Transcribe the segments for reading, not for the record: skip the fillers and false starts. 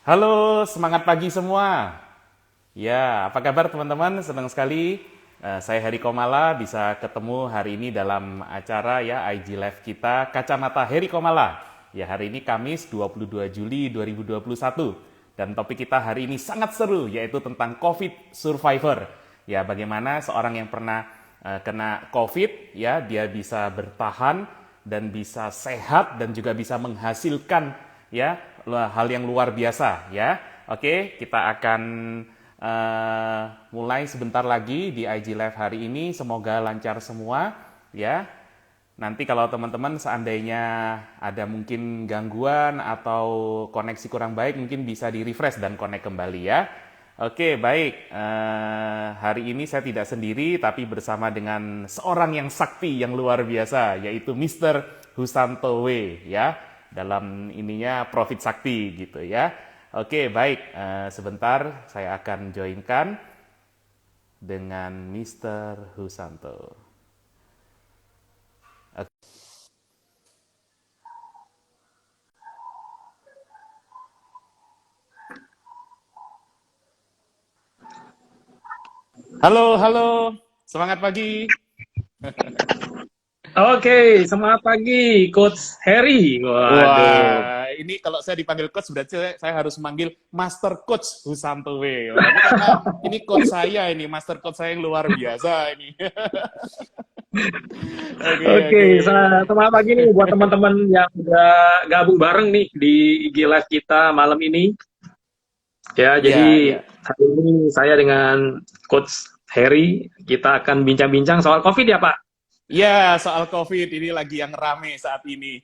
Halo, semangat pagi semua. Ya, apa kabar teman-teman? Senang sekali saya Heri Komala bisa ketemu hari ini dalam acara ya IG Live kita Kacamata Heri Komala. Ya, hari ini Kamis 22 Juli 2021 dan topik kita hari ini sangat seru yaitu tentang COVID survivor. Ya, bagaimana seorang yang pernah kena COVID ya dia bisa bertahan dan bisa sehat dan juga bisa menghasilkan ya hal yang luar biasa ya. Oke, kita akan mulai sebentar lagi di IG Live hari ini. Semoga lancar semua ya. Nanti kalau teman-teman seandainya ada mungkin gangguan atau koneksi kurang baik, mungkin bisa di-refresh dan connect kembali ya. Oke, baik. Hari ini saya tidak sendiri, tapi bersama dengan seorang yang sakti, yang luar biasa, yaitu Mr. Husanto W. Ya, dalam ininya Profit Sakti gitu ya. Oke, baik. Sebentar saya akan joinkan dengan Mr. Husanto. Halo, halo. Semangat pagi. Oke, semangat pagi, Coach Harry. Waduh. Wah, ini kalau saya dipanggil coach berarti saya harus manggil Master Coach Husanto W. Wah, ini karena ini coach saya ini, Master Coach saya yang luar biasa ini. Oke, Oke, oke. semangat pagi nih buat teman-teman yang udah gabung bareng nih di IG Live kita malam ini. Ya, Ya, jadi ya. hari ini saya dengan Coach Harry, kita akan bincang-bincang soal COVID ya, Pak? Ya, soal COVID ini lagi yang rame saat ini.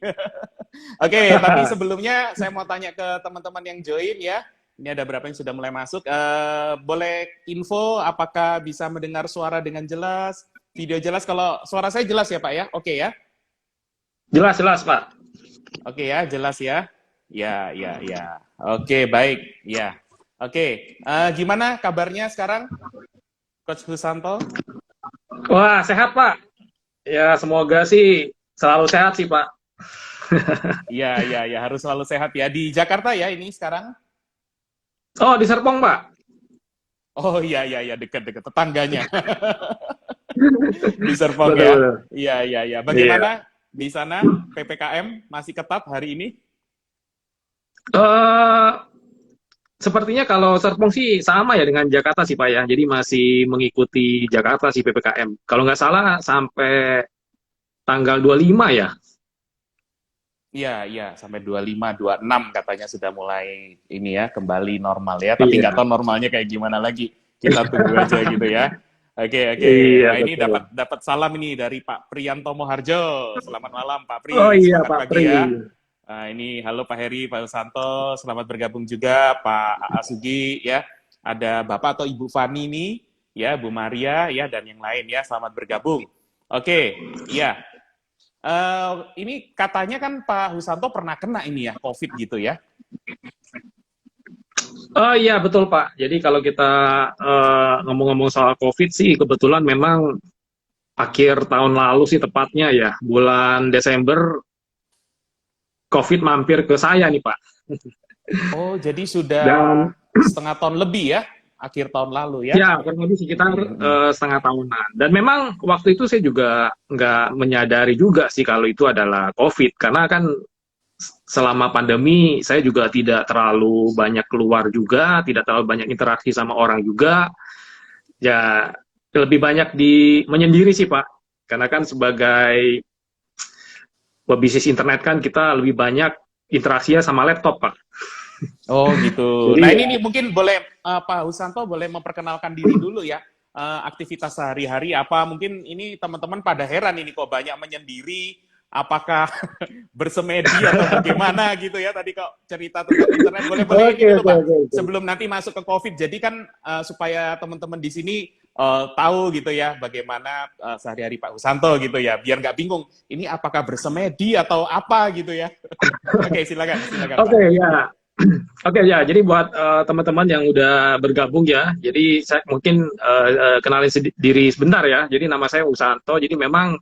Oke, tapi sebelumnya saya mau tanya ke teman-teman yang join ya. Ini ada berapa yang sudah mulai masuk. Boleh info apakah bisa mendengar suara dengan jelas, video jelas? Kalau suara saya jelas ya Pak ya? Oke ya? Jelas-jelas, Pak. Oke ya, jelas ya? Ya, ya, ya. Oke, baik. Ya. Oke, gimana kabarnya sekarang, Coach Husanto? Wah, sehat, Pak. Ya, semoga sih selalu sehat sih, Pak. Ya, ya, ya. Harus selalu sehat ya. Di Jakarta ya ini sekarang? Oh, di Serpong, Pak. Oh iya, iya, iya. Dekat-dekat. Tetangganya. Di Serpong ya. Betul-betul. Iya, iya, iya. Iya. Bagaimana di sana PPKM masih ketat hari ini? Eh, Sepertinya kalau Serpong sih sama ya dengan Jakarta sih Pak ya. Jadi masih mengikuti Jakarta sih PPKM. Kalau nggak salah sampai tanggal 25 ya. Iya, iya, sampai 25, 26 katanya sudah mulai ini ya, kembali normal ya. Tapi nggak Iya. tahu normalnya kayak gimana lagi. Kita tunggu aja gitu ya. Oke, oke. Iya Wah, ini betul. dapat dapat salam ini dari Pak Priyanto Moharjo. Selamat malam Pak Oh Pri, iya semangat Pak pagi Pri. ya. Ini halo Pak Heri, Pak Santo, selamat bergabung juga Pak Asugi ya. Ada Bapak atau Ibu Fani nih, ya Bu Maria ya dan yang lain ya, selamat bergabung. Oke, ya. Ini katanya kan Pak Husanto pernah kena ini ya, COVID gitu ya? Oh iya betul Pak. Jadi kalau kita ngomong-ngomong soal COVID sih kebetulan memang akhir tahun lalu sih tepatnya ya. Bulan Desember COVID mampir ke saya nih Pak. Oh, jadi sudah Dan setengah tahun lebih ya, akhir tahun lalu ya? ya, kurang lebih sekitar Mm, mm. setengah tahunan. Dan memang waktu itu saya juga nggak menyadari juga sih kalau itu adalah COVID. Karena kan selama pandemi saya juga tidak terlalu banyak keluar juga, tidak terlalu banyak interaksi sama orang juga. Ya, lebih banyak di menyendiri sih Pak. Karena kan sebagai pebisnis internet kan kita lebih banyak interaksinya sama laptop Pak. Oh gitu. Jadi Nah ini ya, nih mungkin boleh Pak Husanto boleh memperkenalkan diri dulu ya. Aktivitas sehari-hari apa mungkin ini teman-teman pada heran ini kok banyak menyendiri apakah bersemedi atau bagaimana gitu ya tadi kok cerita tentang internet boleh-boleh ini oke dulu oke Pak oke. Oke. sebelum nanti masuk ke COVID jadi kan supaya teman-teman di sini tahu gitu ya bagaimana sehari-hari Pak Husanto gitu ya biar nggak bingung ini apakah bersemedi atau apa gitu ya. Oke silakan silakan Pak. Oke, ya. Oke ya, jadi buat teman-teman yang udah bergabung ya, jadi saya mungkin kenalin diri sebentar ya. Jadi nama saya Usanto. Jadi memang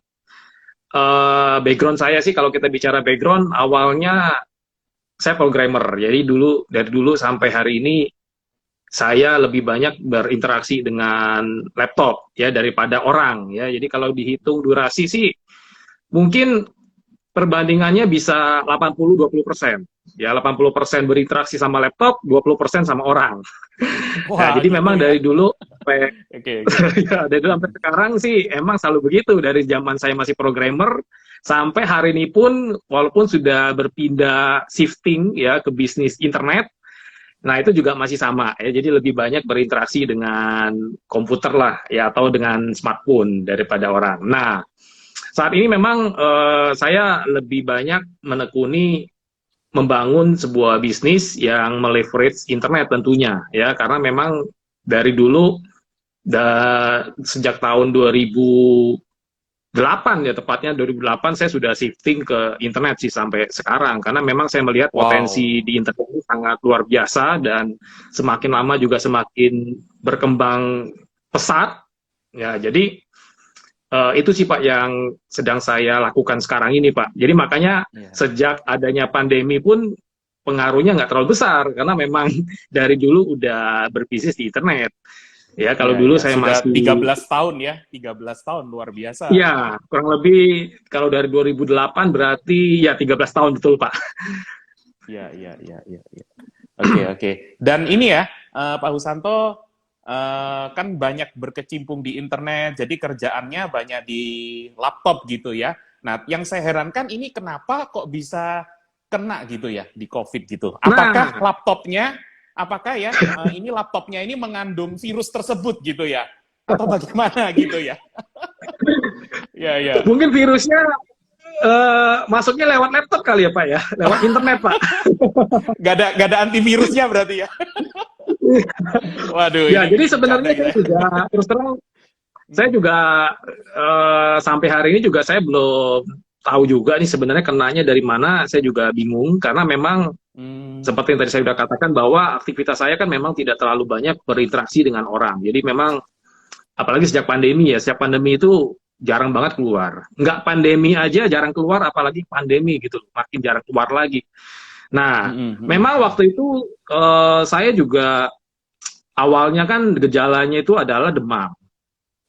background saya sih kalau kita bicara background awalnya saya programmer. Jadi dari dulu sampai hari ini saya lebih banyak berinteraksi dengan laptop ya daripada orang ya. Jadi kalau dihitung durasi sih mungkin perbandingannya bisa 80-20%. Ya 80% berinteraksi sama laptop, 20% sama orang. Nah, Wah, jadi gitu memang ya. dari dulu sampai Oke, oke. ya, dari dulu sampai sekarang sih emang selalu begitu. Dari zaman saya masih programmer sampai hari ini pun walaupun sudah berpindah shifting ya ke bisnis internet. Nah, itu juga masih sama ya. Jadi lebih banyak berinteraksi dengan komputer lah ya atau dengan smartphone daripada orang. Nah, saat ini memang saya lebih banyak menekuni membangun sebuah bisnis yang meleverage internet tentunya ya karena memang dari dulu sejak tahun 2008 ya tepatnya 2008 saya sudah shifting ke internet sih sampai sekarang karena memang saya melihat potensi Wow. di internet ini sangat luar biasa dan semakin lama juga semakin berkembang pesat ya jadi itu sih Pak yang sedang saya lakukan sekarang ini Pak. Jadi makanya Iya. sejak adanya pandemi pun pengaruhnya nggak terlalu besar karena memang dari dulu udah berbisnis di internet. Ya kalau Iya, dulu iya. saya Sudah masih 13 tahun ya. 13 tahun, luar biasa. ya kurang lebih kalau dari 2008 berarti ya 13 tahun betul Pak. Iya, iya, iya, iya, iya. Oke, oke. Dan ini ya, Pak Husanto kan banyak berkecimpung di internet, jadi kerjaannya banyak di laptop gitu ya. Nah, yang saya herankan ini kenapa kok bisa kena gitu ya di COVID gitu. Apakah Nah, laptopnya, apakah ya ini laptopnya ini mengandung virus tersebut gitu ya? Atau bagaimana gitu ya? Ya, ya. mungkin virusnya masuknya lewat laptop kali ya Pak ya, lewat internet Pak. Gak ada antivirusnya berarti ya? Waduh, Ya ini jadi bercanda sebenarnya kita. saya juga terus terang saya juga sampai hari ini juga saya belum tahu juga nih sebenarnya kenanya dari mana. Saya juga bingung karena memang Hmm, seperti yang tadi saya sudah katakan bahwa aktivitas saya kan memang tidak terlalu banyak berinteraksi dengan orang. Jadi memang apalagi sejak pandemi ya, sejak pandemi itu jarang banget keluar. Nggak pandemi aja jarang keluar, apalagi pandemi gitu, makin jarang keluar lagi. Nah, hmm, hmm, memang hmm. waktu itu saya juga awalnya kan gejalanya itu adalah demam.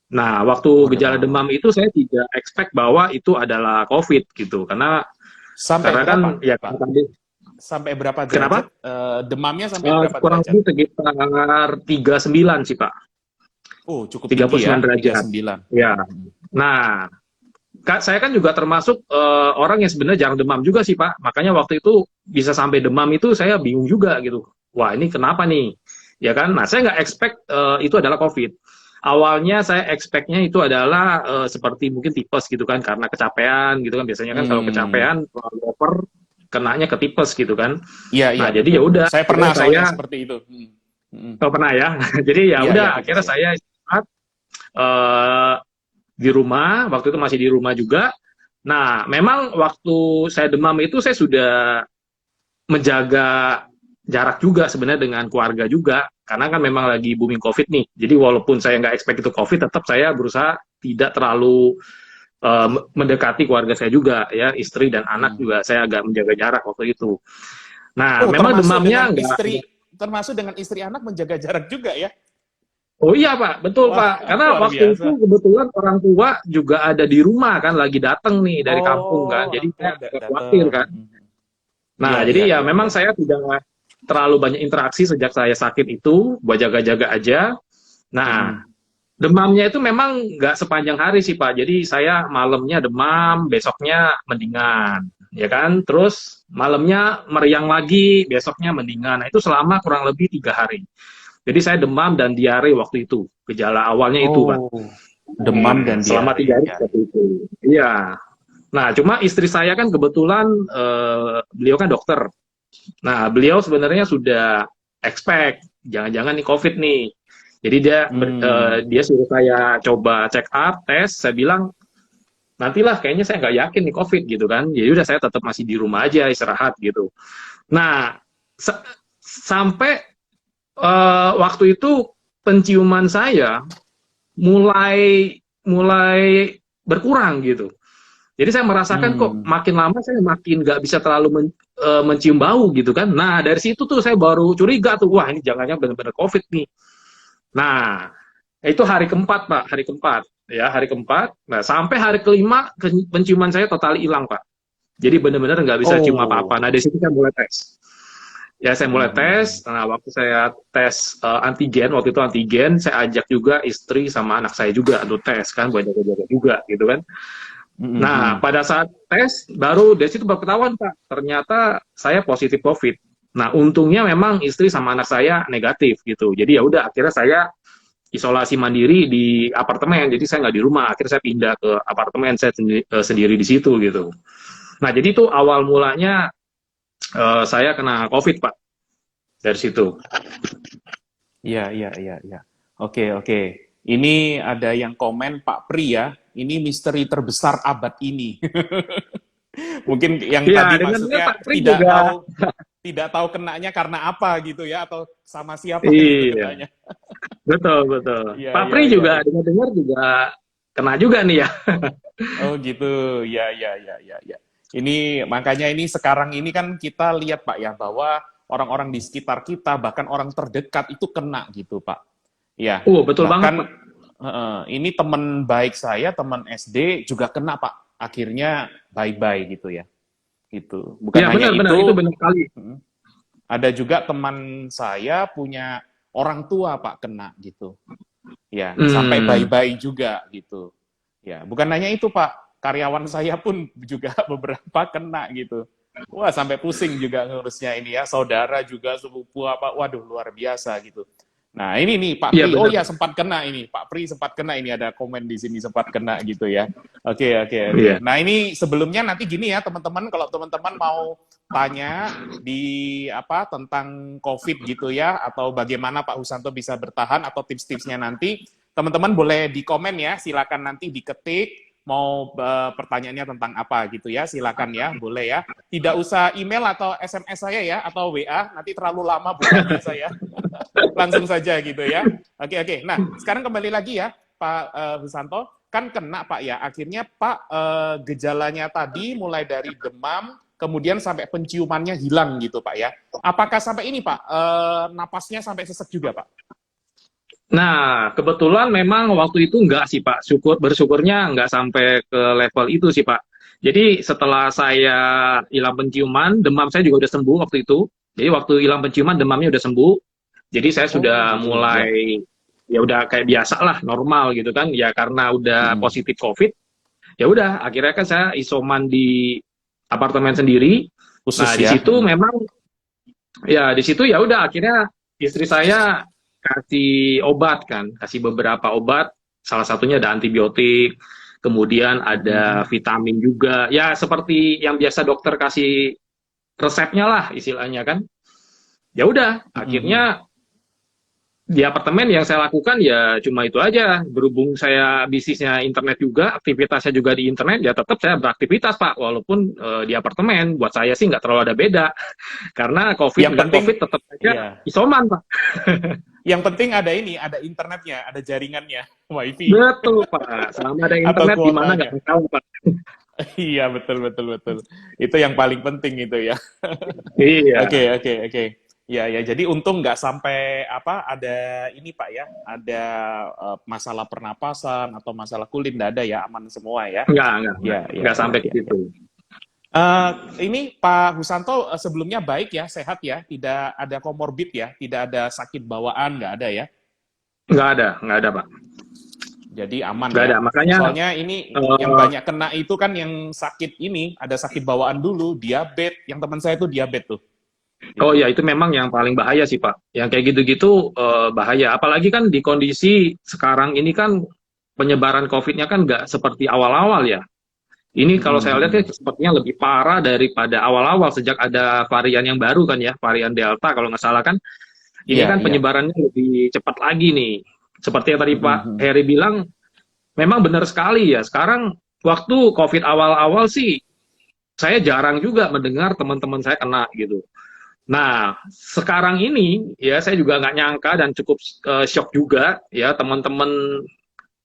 Nah, Oh, waktu gejala demam demam. itu saya tidak expect bahwa itu adalah COVID gitu, Sampai karena kan berapa, ya Pak? tadi Sampai berapa derajat? kenapa? Demamnya sampai berapa Kurang derajat? lebih sekitar 39 sih Pak, Oh, cukup tiga tinggi puluh ya, sembilan derajat. 39. Ya, Hmm, hmm. nah saya kan juga termasuk orang yang sebenarnya jarang demam juga sih Pak, makanya waktu itu bisa sampai demam itu saya bingung juga gitu. Wah ini kenapa nih? Ya kan? Nah saya nggak expect itu adalah COVID. Awalnya saya expect-nya itu adalah seperti mungkin tipes gitu kan karena kecapean gitu kan biasanya kan kalau Hmm. kecapean terlalu over kenanya ke tipes gitu kan. Iya, iya, Nah jadi betul, ya betul. udah Saya akhirnya pernah soalnya saya seperti itu. Hmm. Hmm. oh, pernah ya. Jadi ya Iya, udah iya, pernah akhirnya ya. saya istirahat di rumah, waktu itu masih di rumah juga. Nah, memang waktu saya demam itu saya sudah menjaga jarak juga sebenarnya dengan keluarga juga, karena kan memang lagi booming COVID nih. Jadi walaupun saya nggak expect itu COVID, tetap saya berusaha tidak terlalu mendekati keluarga saya juga, ya istri dan anak Hmm. juga saya agak menjaga jarak waktu itu. Nah, Oh, memang demamnya nggak. termasuk dengan istri anak menjaga jarak juga ya? Oh iya Pak, betul Wah, Pak. Karena luar waktu itu biasa. kebetulan orang tua juga ada di rumah kan, lagi datang nih dari kampung kan. Oh, Jadi orang saya tua agak khawatir datang. kan. Hmm. Nah, Iya, jadi iya, ya iya, memang iya. saya tidak terlalu banyak interaksi sejak saya sakit itu, buat jaga-jaga aja. Nah, Hmm. demamnya itu memang nggak sepanjang hari sih Pak. Jadi saya malamnya demam, besoknya mendingan, ya kan? Terus malamnya meriang lagi, besoknya mendingan. Nah, itu selama kurang lebih 3 hari. Jadi saya demam dan diare waktu itu. Gejala awalnya itu Pak. Oh, demam dan Selama diare. 3 hari Ya, seperti itu. Iya. Nah, cuma istri saya kan kebetulan beliau kan dokter. Nah, beliau sebenarnya sudah expect jangan-jangan nih COVID nih. Jadi hmm. dia suruh saya coba check up, tes. Saya bilang nantilah kayaknya saya nggak yakin nih COVID gitu kan. Jadi udah saya tetap masih di rumah aja istirahat gitu. Nah, sa- sampai waktu itu penciuman saya mulai mulai berkurang gitu. Jadi saya merasakan kok Hmm. makin lama saya makin nggak bisa terlalu mencium bau gitu kan. Nah dari situ tuh saya baru curiga tuh, wah ini jangan-jangan benar-benar COVID nih. Nah itu hari keempat Pak, hari keempat ya hari keempat. Nah sampai hari kelima penciuman saya total hilang Pak. Jadi benar-benar nggak bisa cium Oh. apa-apa. Nah dari situ saya mulai tes. Ya saya mulai Mhm. tes. Nah waktu saya tes antigen, waktu itu antigen, saya ajak juga istri sama anak saya juga untuk tes kan, buat jaga-jaga juga gitu kan. Mhm. Nah, Mhm. pada saat tes, baru dari situ baru ketahuan, Pak. Ternyata saya positif COVID. Nah, untungnya memang istri sama anak saya negatif gitu. Jadi ya udah, akhirnya saya isolasi mandiri di apartemen. Jadi saya nggak di rumah. Akhirnya saya pindah ke apartemen saya sendiri di situ gitu. Nah, jadi itu awal mulanya saya kena COVID, Pak. Dari situ. Iya, iya, iya, iya. Oke, oke. Ini ada yang komen Pak Pri ya. Ini misteri terbesar abad ini. Mungkin yang Iya, tadi dengar-dengar maksudnya Pak Pri juga. tidak tahu kenanya karena apa gitu ya atau sama siapa gitu Iya, kenanya. betul, betul. Iya, Pak iya, Pri iya, juga iya. dengar-dengar juga kena juga nih ya. Oh gitu. Ya, ya, ya, ya, ya. Ini makanya ini sekarang ini kan kita lihat Pak ya bahwa orang-orang di sekitar kita bahkan orang terdekat itu kena gitu Pak. Ya, Betul banget, bahkan Pak. ini teman baik saya, teman SD juga kena Pak. Akhirnya bye-bye gitu ya. Gitu. Bukan Ya, hanya benar-benar. Itu itu, benar sekali. mm, ada juga teman saya punya orang tua Pak kena gitu. Ya, sampai Hmm. bye-bye juga gitu. Ya, bukan hanya itu Pak, karyawan saya pun juga beberapa kena gitu. Wah, sampai pusing juga ngurusnya ini ya. Saudara juga sepupu apa, waduh luar biasa gitu. Nah, ini nih Pak Iya, Pri. Oh benar. ya, sempat kena ini. Pak Pri sempat kena ini ada komen di sini sempat kena gitu ya. Oke, oke, oke. Iya. Nah, ini sebelumnya nanti gini ya, teman-teman kalau teman-teman mau tanya di apa tentang COVID gitu ya atau bagaimana Pak Husanto bisa bertahan atau tips-tipsnya nanti teman-teman boleh di komen ya, silakan nanti diketik mau pertanyaannya tentang apa gitu ya, silakan ya, boleh ya. Tidak usah email atau SMS saya ya atau WA, nanti terlalu lama bukanya saya. Langsung saja gitu ya. Oke, oke. Nah, sekarang kembali lagi ya, Pak Husanto. Kan kena Pak ya, akhirnya Pak gejalanya tadi mulai dari demam, kemudian sampai penciumannya hilang gitu Pak ya. Apakah sampai ini Pak, napasnya sampai sesek juga Pak? Nah, kebetulan memang waktu itu enggak sih, Pak. Bersyukurnya enggak sampai ke level itu sih, Pak. Jadi setelah saya hilang penciuman, demam saya juga udah sembuh waktu itu. Jadi waktu hilang penciuman, demamnya udah sembuh. Jadi saya sudah Oh gitu, ya. mulai, ya udah kayak biasa lah, normal gitu kan. Ya karena udah Mm-mm. positif COVID, ya udah akhirnya kan saya isoman di apartemen sendiri. Nah, Khusus di ya. situ Mm-mm. memang ya di situ ya udah akhirnya istri saya kasih obat kan, kasih beberapa obat, salah satunya ada antibiotik, kemudian ada Mm-mm. vitamin juga, ya seperti yang biasa dokter kasih resepnya lah istilahnya kan. Ya udah, Mm-mm. akhirnya di apartemen yang saya lakukan ya cuma itu aja. Berhubung saya bisnisnya internet juga, aktivitasnya juga di internet, ya tetap saya beraktivitas Pak, walaupun di apartemen. Buat saya sih nggak terlalu ada beda, karena COVID Yang nggak penting, COVID tetap aja iya. isoman Pak. Yang penting ada ini, ada internetnya, ada jaringannya, wifi Betul Pak, selama ada atau internet di mana nggak kuotanya. tahu Pak. Iya betul betul betul. Itu yang paling penting itu ya. Oke, Iya, oke, oke. Ya, ya. Jadi untung nggak sampai apa ada ini Pak ya, ada masalah pernapasan atau masalah kulit nggak ada ya, aman semua ya. Ya, ya, nggak ya, sampai ke ya, ya. situ. Ini Pak Husanto sebelumnya baik ya, sehat ya, tidak ada komorbid ya, tidak ada sakit bawaan, nggak ada ya. Nggak ada Pak, Jadi aman nggak ada. ya. Makanya, Soalnya ini yang eh, banyak kena itu kan yang sakit ini, ada sakit bawaan dulu, diabetes. Yang teman saya itu diabetes tuh. oh Gitu. ya itu memang yang paling bahaya sih Pak. Yang kayak gitu-gitu bahaya. Apalagi kan di kondisi sekarang ini kan penyebaran COVID-nya kan nggak seperti awal-awal ya. Ini kalau saya lihat ya Mm-mm. sepertinya lebih parah daripada awal-awal sejak ada varian yang baru kan ya, varian Delta kalau nggak salah kan. Ini Iya, kan iya. penyebarannya lebih cepat lagi nih. Seperti yang tadi Pak Mm-mm. Heri bilang, memang benar sekali ya. Sekarang waktu COVID awal-awal sih, saya jarang juga mendengar teman-teman saya kena gitu. Nah, sekarang ini ya saya juga nggak nyangka dan cukup shock juga ya teman-teman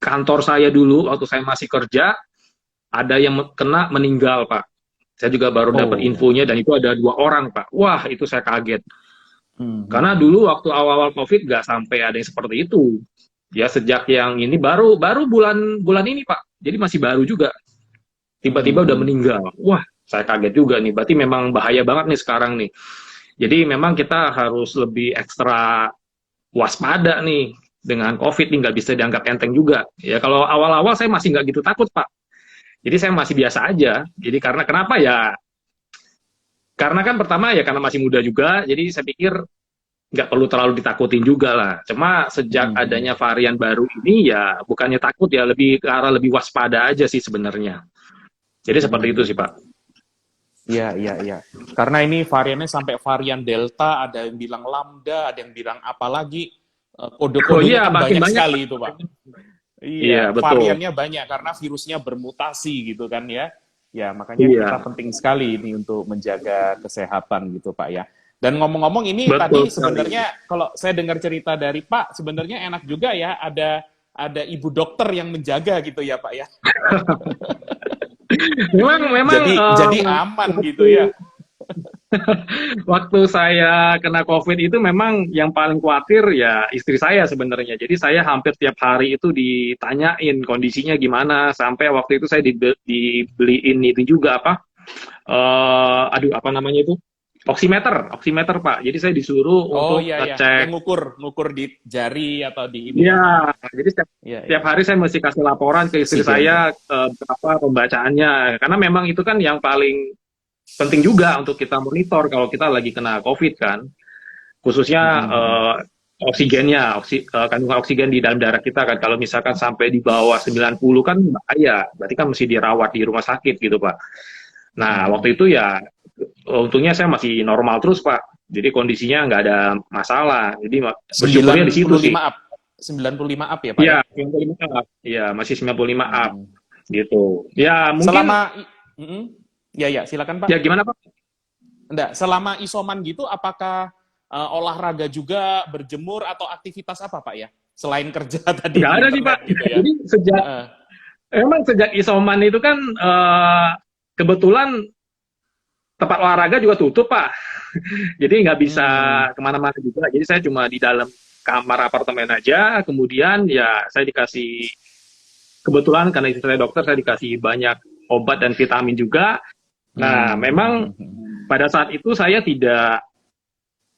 kantor saya dulu waktu saya masih kerja ada yang kena meninggal, Pak. Saya juga baru dapat Oh. infonya dan itu ada 2 orang, Pak. Wah, itu saya kaget. Karena Mhm. dulu waktu awal-awal COVID nggak sampai ada yang seperti itu. Ya sejak yang ini baru baru bulan bulan ini, Pak. Jadi masih baru juga. Tiba-tiba udah Mhm. meninggal. Wah, saya kaget juga nih. Berarti memang bahaya banget nih sekarang nih. Jadi memang kita harus lebih ekstra waspada nih dengan COVID nih, nggak bisa dianggap enteng juga. Ya kalau awal-awal saya masih nggak gitu takut, Pak. Jadi saya masih biasa aja. Jadi karena kenapa ya? Karena kan pertama ya karena masih muda juga, jadi saya pikir nggak perlu terlalu ditakutin juga lah. Cuma sejak Mhm. adanya varian baru ini ya bukannya takut ya, lebih ke arah lebih waspada aja sih sebenarnya. Jadi seperti itu sih, Mhm. Pak. Iya, iya, iya. Karena ini variannya sampai varian Delta, ada yang bilang Lambda, ada yang bilang apa lagi. Oh Kode-kodenya iya, kan makin banyak banyak, sekali Pak. itu, Pak. Iya, Iya, betul. variannya banyak karena virusnya bermutasi gitu kan ya. Ya, makanya kita Iya, penting sekali ini untuk menjaga kesehatan gitu, Pak ya. Dan ngomong-ngomong ini betul tadi sekali. sebenarnya kalau saya dengar cerita dari Pak, sebenarnya enak juga ya ada ibu dokter yang menjaga gitu ya, Pak ya. Memang Jadi aman gitu waktu ya. waktu saya kena COVID itu memang yang paling khawatir ya istri saya sebenarnya. Jadi saya hampir tiap hari itu ditanyain kondisinya gimana. Sampai waktu itu saya dibeliin itu juga apa? Aduh, apa namanya itu? Oximeter, Pak. Jadi saya disuruh Oh untuk iya ya, ngecek. yang ngukur di jari atau di ini ya. Ya, jadi Iya setiap iya. hari saya mesti kasih laporan ke istri Oksigen ya. saya berapa pembacaannya. Karena memang itu kan yang paling penting juga untuk kita monitor kalau kita lagi kena COVID kan. Khususnya Mm-mm. oksigennya, kandungan oksigen di dalam darah kita kan. Kalau misalkan sampai di bawah 90 kan bahaya. Berarti kan mesti dirawat di rumah sakit gitu, Pak. Nah, Mm-mm. waktu itu ya untungnya saya masih normal terus, Pak. Jadi kondisinya nggak ada masalah. Jadi bersyukurnya di situ sih. 95 up. 95 up ya, Pak Iya, ya? 95 up. Iya, masih 95 up Hmm. gitu. Ya, mungkin Selama mm-mm. Ya ya, silakan Pak. ya gimana, Pak? Enggak, selama isoman gitu apakah olahraga juga, berjemur atau aktivitas apa, Pak ya? Selain kerja tadi Nggak di ada sih, Pak. internet gitu ya. Jadi sejak Heeh. emang sejak isoman itu kan kebetulan tempat olahraga juga tutup, Pak. Jadi nggak bisa Hmm. kemana-mana juga. Jadi saya cuma di dalam kamar apartemen aja. Kemudian ya saya dikasih kebetulan karena istri saya dokter, saya dikasih banyak obat dan vitamin juga. Nah, memang Hmm. pada saat itu saya tidak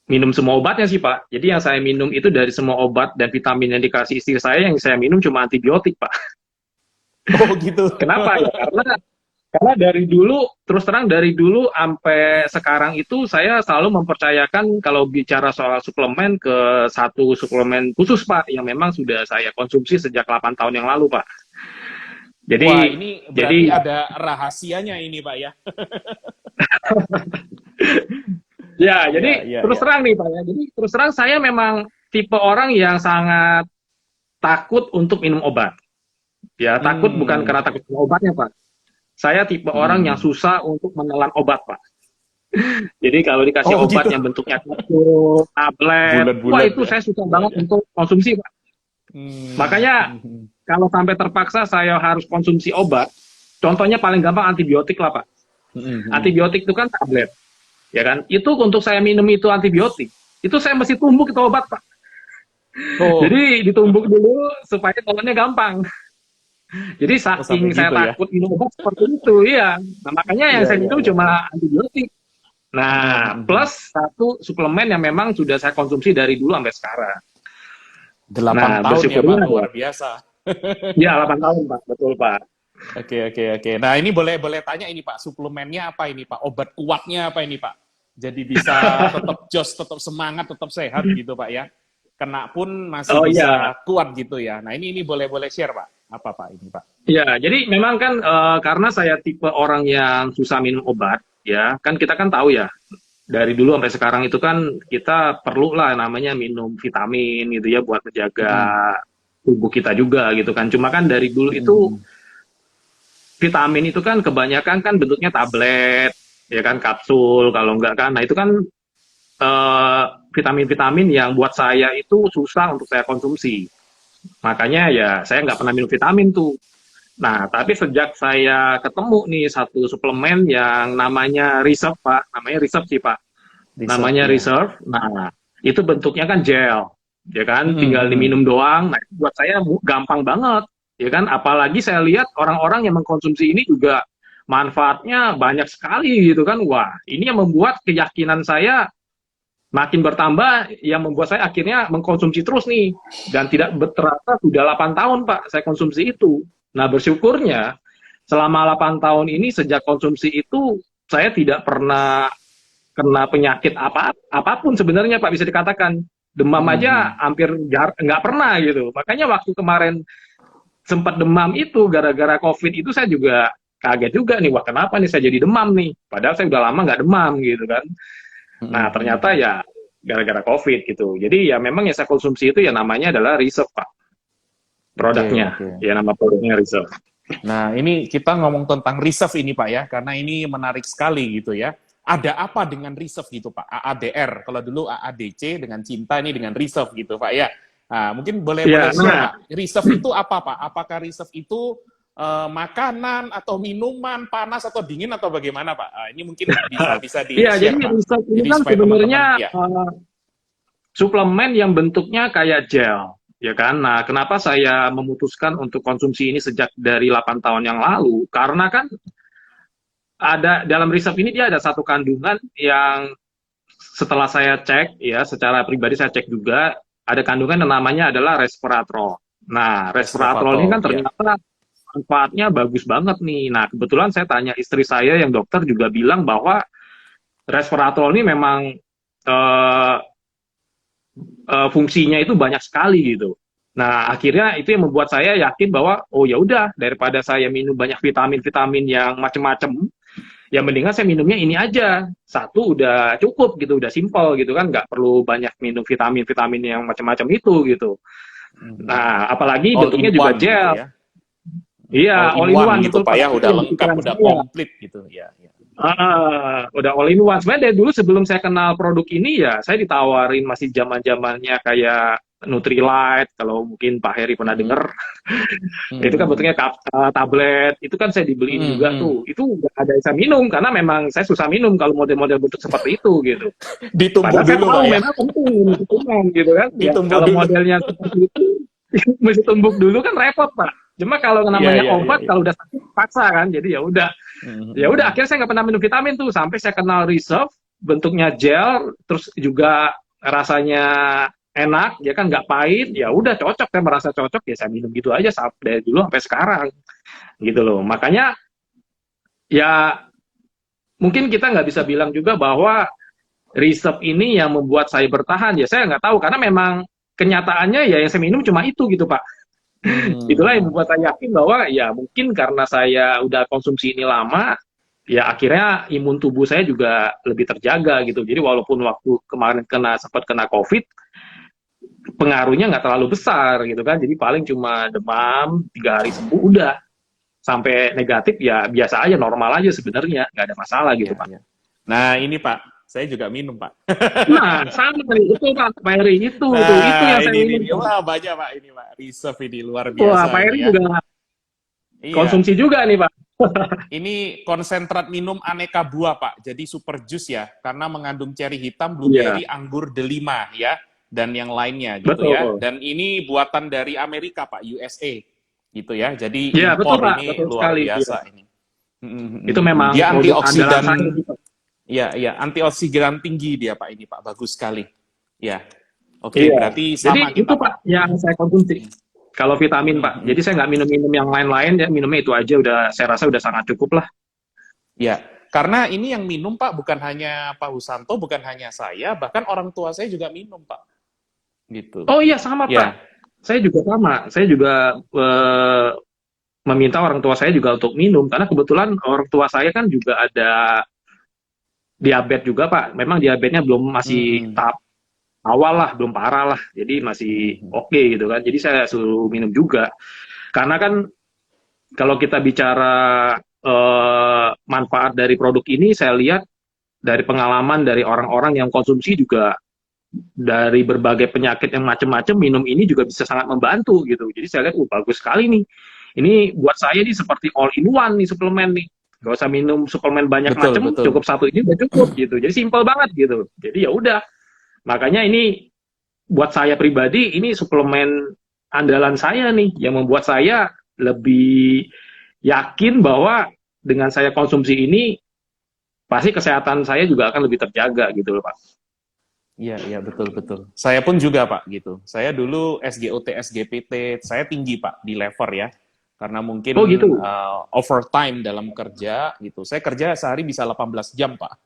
minum semua obatnya sih, Pak. Jadi yang saya minum itu dari semua obat dan vitamin yang dikasih istri saya, yang saya minum cuma antibiotik, Pak. Oh gitu. Kenapa ya? Karena dari dulu, terus terang dari dulu sampai sekarang itu saya selalu mempercayakan kalau bicara soal suplemen ke satu suplemen khusus, Pak, yang memang sudah saya konsumsi sejak 8 tahun yang lalu, Pak. Wah, Jadi ini berarti jadi ada rahasianya ini, Pak ya. ya, Iya, jadi iya, terus iya. terang nih, Pak ya. Jadi terus terang saya memang tipe orang yang sangat takut untuk minum obat. Ya, takut bukan Hmm. karena takut sama obatnya, Pak. Saya tipe orang yang Hmm. susah untuk menelan obat, Pak. Jadi kalau dikasih Oh obat gitu. yang bentuknya kapsul, tablet, wah Bulat-bulat itu ya. saya susah Iya, banget iya. untuk konsumsi, Pak. Hmm. Makanya Hmm. kalau sampai terpaksa saya harus konsumsi obat, contohnya paling gampang antibiotik lah, Pak. Hmm. Hmm. Antibiotik itu kan tablet, ya kan? Itu untuk saya minum itu antibiotik, itu saya mesti tumbuk itu obat, Pak. Oh, Jadi ditumbuk dulu supaya nolnya gampang. Jadi oh sampai saking saya gitu ya. takut minum obat seperti itu, iya. Nah, makanya yang Iya, saya iya, minum iya, iya. cuma antibiotik. Hmm. Nah, Hmm. Hmm. plus satu suplemen yang memang sudah saya konsumsi dari dulu sampai sekarang. 8 Nah, tahun ya, Pak, bersyukurnya ya, luar biasa. ya 8 tahun, Pak. Betul, Pak. Oke, oke, oke. Nah, ini boleh boleh tanya ini, Pak, suplemennya apa ini, Pak? Obat kuatnya apa ini, Pak? Jadi bisa tetap jos, tetap semangat, tetap sehat gitu, Pak ya. Kena pun masih Oh iya, bisa kuat gitu ya. Nah, ini boleh boleh share, Pak. Apa, Pak, ini, Pak? ya. Jadi memang kan karena saya tipe orang yang susah minum obat, ya kan kita kan tahu ya dari dulu sampai sekarang itu kan kita perlu lah namanya minum vitamin gitu ya buat menjaga Mm-mm. tubuh kita juga gitu kan. Cuma kan dari dulu itu Mm-mm. vitamin itu kan kebanyakan kan bentuknya tablet, ya kan kapsul kalau enggak kan. Nah itu kan vitamin-vitamin yang buat saya itu susah untuk saya konsumsi. Makanya ya saya nggak pernah minum vitamin tuh. Nah, tapi sejak saya ketemu nih satu suplemen yang namanya Reserve, Pak. Namanya Reserve sih, Pak. Reserve Namanya ya. Reserve. Nah, itu bentuknya kan gel, ya kan? Mm-mm, Tinggal mm-mm. diminum doang. Nah, itu buat saya gampang banget, ya kan? Apalagi saya lihat orang-orang yang mengkonsumsi ini juga manfaatnya banyak sekali gitu kan. Wah, ini yang membuat keyakinan saya makin bertambah, yang membuat saya akhirnya mengkonsumsi terus nih. Dan tidak terasa sudah 8 tahun, Pak, saya konsumsi itu. Nah, bersyukurnya selama 8 tahun ini sejak konsumsi itu saya tidak pernah kena penyakit apapun sebenarnya, Pak, bisa dikatakan. Demam aja Mm-mm. hampir nggak pernah gitu. Makanya waktu kemarin sempat demam itu gara-gara COVID itu saya juga kaget juga nih, wah kenapa nih saya jadi demam nih? Padahal saya udah lama nggak demam gitu kan. Nah, Mm-mm, ternyata mm-mm. ya gara-gara COVID gitu. Jadi ya memang yang saya konsumsi itu ya namanya adalah Reserve, Pak. Oke, Produknya. oke. Ya nama produknya Reserve. Nah, ini kita ngomong tentang reserve ini, Pak ya, karena ini menarik sekali gitu ya. Ada apa dengan reserve gitu, Pak? AADR, kalau dulu AADC dengan cinta, ini dengan reserve gitu, Pak ya. Nah, mungkin boleh Ya, share, nah, Pak. Reserve itu apa, Pak? Apakah reserve itu makanan atau minuman, panas atau dingin atau bagaimana, Pak? Ini mungkin bisa iya jadi di-share, Pak. Reserve ini Jadi kan supaya sebenarnya teman-teman, ya. suplemen yang bentuknya kayak gel, ya kan? Nah, kenapa saya memutuskan untuk konsumsi ini sejak dari 8 tahun yang lalu? Karena kan ada dalam Reserve ini dia ada satu kandungan yang setelah saya cek ya, secara pribadi saya cek juga ada kandungan yang namanya adalah resveratrol. Nah, resveratrol ini kan Resveratrol, ya. ternyata manfaatnya bagus banget nih. Nah, kebetulan saya tanya istri saya yang dokter juga bilang bahwa resveratrol ini memang eh, fungsinya itu banyak sekali gitu. Nah, akhirnya itu yang membuat saya yakin bahwa oh ya udah daripada saya minum banyak vitamin-vitamin yang macam-macam, ya mendingan saya minumnya ini aja. Satu udah cukup gitu, udah simpel gitu kan, nggak perlu banyak minum vitamin-vitamin yang macam-macam itu gitu. Mhm. Nah, apalagi All in bentuknya juga one gitu gel. ya. All Iya, in all in one one gitu, betul Pak Pak. ya, Itu udah yang lengkap, pikiran udah saya. komplit gitu, ya. Ya. Udah all in one. Sebenarnya dari dulu sebelum saya kenal produk ini ya, saya ditawarin masih zaman-zamannya kayak Nutrilite, kalau mungkin Pak Heri pernah Mhm. dengar. Itu kan Mhm. bentuknya tablet, itu kan saya dibeliin juga Mhm. tuh. Itu nggak ada yang saya minum, karena memang saya susah minum kalau model-model bentuk seperti itu gitu. Ditumbuk Padahal saya dulu, tahu Pak ya. memang penting minum suplemen gitu kan. Ya Ditumbuk kalau dulu. modelnya seperti itu, mesti tumbuk dulu kan repot Pak. Cuma kalau Iya, namanya iya, iya, obat, iya. kalau udah sakit paksa kan, jadi Mhm, ya udah mhm. akhirnya saya nggak pernah minum vitamin tuh sampai saya kenal Reserve, bentuknya gel, terus juga rasanya enak, ya kan nggak pahit, ya udah cocok, saya merasa cocok ya saya minum gitu aja dari dulu sampai sekarang gitu loh. Makanya ya mungkin kita nggak bisa bilang juga bahwa Reserve ini yang membuat saya bertahan, ya saya nggak tahu karena memang kenyataannya ya yang saya minum cuma itu gitu Pak. Itulah yang Mhm. membuat saya yakin bahwa ya mungkin karena saya udah konsumsi ini lama, ya akhirnya imun tubuh saya juga lebih terjaga gitu. Jadi walaupun waktu kemarin sempat kena COVID, pengaruhnya nggak terlalu besar gitu kan. Jadi paling cuma demam, 3 hari sembuh udah. Sampai negatif ya biasa aja, normal aja sebenarnya, nggak ada masalah Iya, gitu Pak. iya. Nah, ini Pak, saya juga minum, Pak. Nah, sama nih, itu Pak, Pak Heri, itu yang Nah, saya minum ini. Pak. Wah, banyak, Pak, ini, Pak. Reserve ini luar Wah, biasa Pak ini Heri ya. juga Iya, konsumsi juga nih Pak. ini konsentrat minum aneka buah, Pak. Jadi super jus ya, karena mengandung ceri hitam, Iya, blueberry, anggur delima ya, dan yang lainnya gitu ya. betul. Dan ini buatan dari Amerika, Pak, USA gitu ya. Jadi Iya, betul impor Pak, ini betul luar sekali. Iya. biasa ini. Itu memang Dia produk andalan saya antioksidan, gitu. ya, ya, antioksidan tinggi dia, Pak, ini, Pak. Bagus sekali. Ya. Oke, Iya. berarti Jadi sama itu kita, Pak. Pak yang saya konsumsi. Kalau vitamin Pak. Jadi saya nggak minum-minum yang lain-lain ya, minumnya itu aja udah saya rasa udah sangat cukup lah. Ya, karena ini yang minum, Pak, bukan hanya Pak Husanto, bukan hanya saya, bahkan orang tua saya juga minum, Pak. Gitu. Oh iya sama Pak. Ya. Saya juga sama. Saya juga meminta orang tua saya juga untuk minum karena kebetulan orang tua saya kan juga ada diabetes juga Pak. Memang diabetesnya belum masih Hmm. tahap awal lah, belum parah lah. Jadi masih Hmm. oke gitu kan. Jadi saya suruh minum juga. Karena kan kalau kita bicara manfaat dari produk ini, saya lihat dari pengalaman dari orang-orang yang konsumsi juga dari berbagai penyakit yang macam-macam minum ini juga bisa sangat membantu gitu. Jadi saya lihat, bagus sekali nih. ini buat saya nih seperti all in one nih suplemen nih. Gak usah minum suplemen banyak Betul, macam, betul. cukup satu ini udah cukup gitu. Jadi simple banget gitu. Jadi ya udah. Makanya ini buat saya pribadi ini suplemen andalan saya nih yang membuat saya lebih yakin bahwa dengan saya konsumsi ini pasti kesehatan saya juga akan lebih terjaga gitu loh Pak. Iya, iya, betul, betul. Saya pun juga, Pak, gitu. Saya dulu SGOT, SGPT, saya tinggi, Pak, di lever ya. Karena mungkin Oh gitu. overtime dalam kerja, gitu. Saya kerja sehari bisa 18 jam, Pak.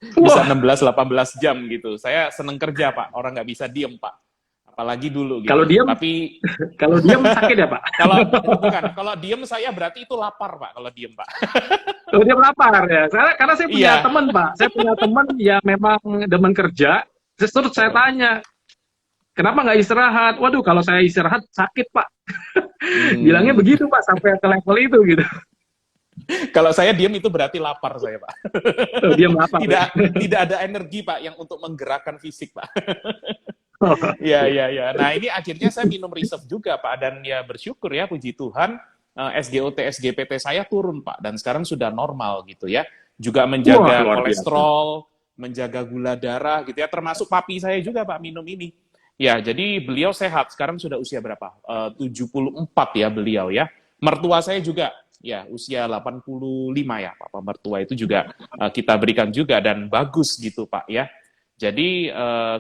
Bisa Wah, 16, 18 jam, gitu. Saya seneng kerja, Pak. Orang nggak bisa diem, Pak. Apalagi dulu, kalau gitu. diam, Tapi, kalau diam sakit ya Pak. bukan, kalau diem saya berarti itu lapar, Pak, kalau diem, Pak. Kalau diam lapar ya. Karena saya punya Iya. teman Pak. Saya punya teman yang memang demen kerja. Terus saya tanya, kenapa nggak istirahat? Waduh, kalau saya istirahat sakit Pak. Bilangnya Hmm. begitu Pak, sampai ke level itu gitu. Kalau saya diem itu berarti lapar saya, Pak. Diam lapar ya. Tidak tidak ada energi, Pak, yang untuk menggerakkan fisik, Pak. Iya, Oke. iya, iya. Nah, ini akhirnya saya minum reserve juga, Pak, dan ya bersyukur ya, puji Tuhan, SGOT, SGPT saya turun, Pak, dan sekarang sudah normal gitu ya. Juga Wah, menjaga luar biasa. kolesterol, menjaga gula darah gitu ya, termasuk papi saya juga, Pak, minum ini. Ya, jadi beliau sehat. Sekarang sudah usia berapa? 74 ya beliau ya. Mertua saya juga ya usia 85 ya, Pak. Mertua itu juga kita berikan juga dan bagus gitu, Pak ya. Jadi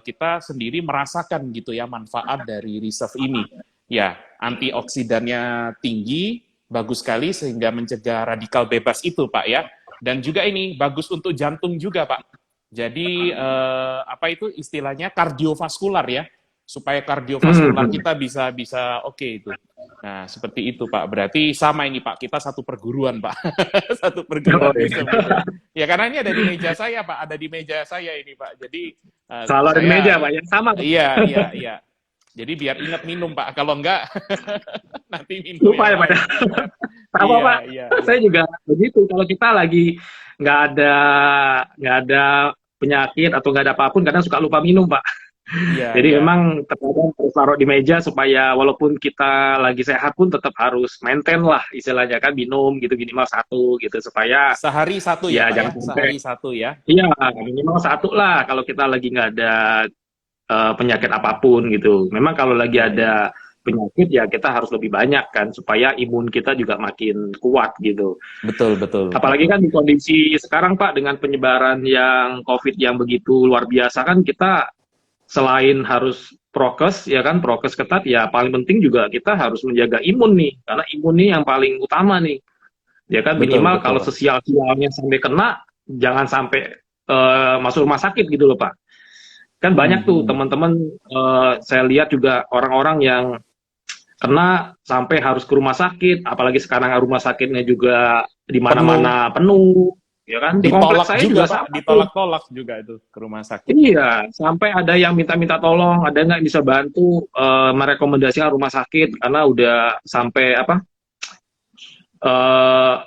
kita sendiri merasakan gitu ya manfaat dari reserve ini. Ya, antioksidannya tinggi, bagus sekali sehingga mencegah radikal bebas itu, Pak ya. Dan juga ini bagus untuk jantung juga, Pak. Jadi apa itu istilahnya kardiovaskular ya, supaya kardiovaskular Hmm. kita bisa bisa oke itu. Nah, seperti itu, Pak. Berarti sama ini, Pak. Kita satu perguruan, Pak. Satu Oh, perguruan iya. riset gitu. Ya, karena ini ada di meja saya, Pak. Ada di meja saya ini, Pak. Jadi Selalu ada di saya meja Pak, yang sama Pak. iya, iya, iya. Jadi biar ingat minum, Pak. Kalau enggak nanti minum Lupa yang ya Pak ya. lain gitu kan. Sama Iya, Pak. iya, iya. Saya juga begitu. Kalau kita lagi nggak ada nggak ada penyakit atau nggak ada apapun, kadang suka lupa minum Pak. Iya, Jadi iya. memang terkadang harus taruh di meja supaya walaupun kita lagi sehat pun tetap harus maintain lah istilahnya kan minum gitu minimal satu gitu supaya Sehari satu ya, ya Pak ya? jangan sampai Sehari satu ya. iya minimal satu lah kalau kita lagi nggak ada penyakit apapun gitu. Memang kalau lagi Iya, iya. ada penyakit ya kita harus lebih banyak kan supaya imun kita juga makin kuat gitu. Betul, betul, Apalagi betul. kan di kondisi sekarang Pak dengan penyebaran yang COVID yang begitu luar biasa kan kita selain harus prokes ya kan prokes ketat ya paling penting juga kita harus menjaga imun nih karena imun nih yang paling utama nih ya kan Betul, minimal kalau betul. sesial-sialnya sampai kena jangan sampai masuk rumah sakit gitu loh Pak kan Hmm, banyak tuh hmm. teman-teman saya lihat juga orang-orang yang kena sampai harus ke rumah sakit apalagi sekarang rumah sakitnya juga di Penuh. mana-mana penuh ya kan di kompleks Ditolak saya juga, juga Pak. sama tuh. Ditolak-tolak juga itu ke rumah sakit. Iya, sampai ada yang minta-minta tolong, ada nggak bisa bantu merekomendasikan rumah sakit karena udah sampai apa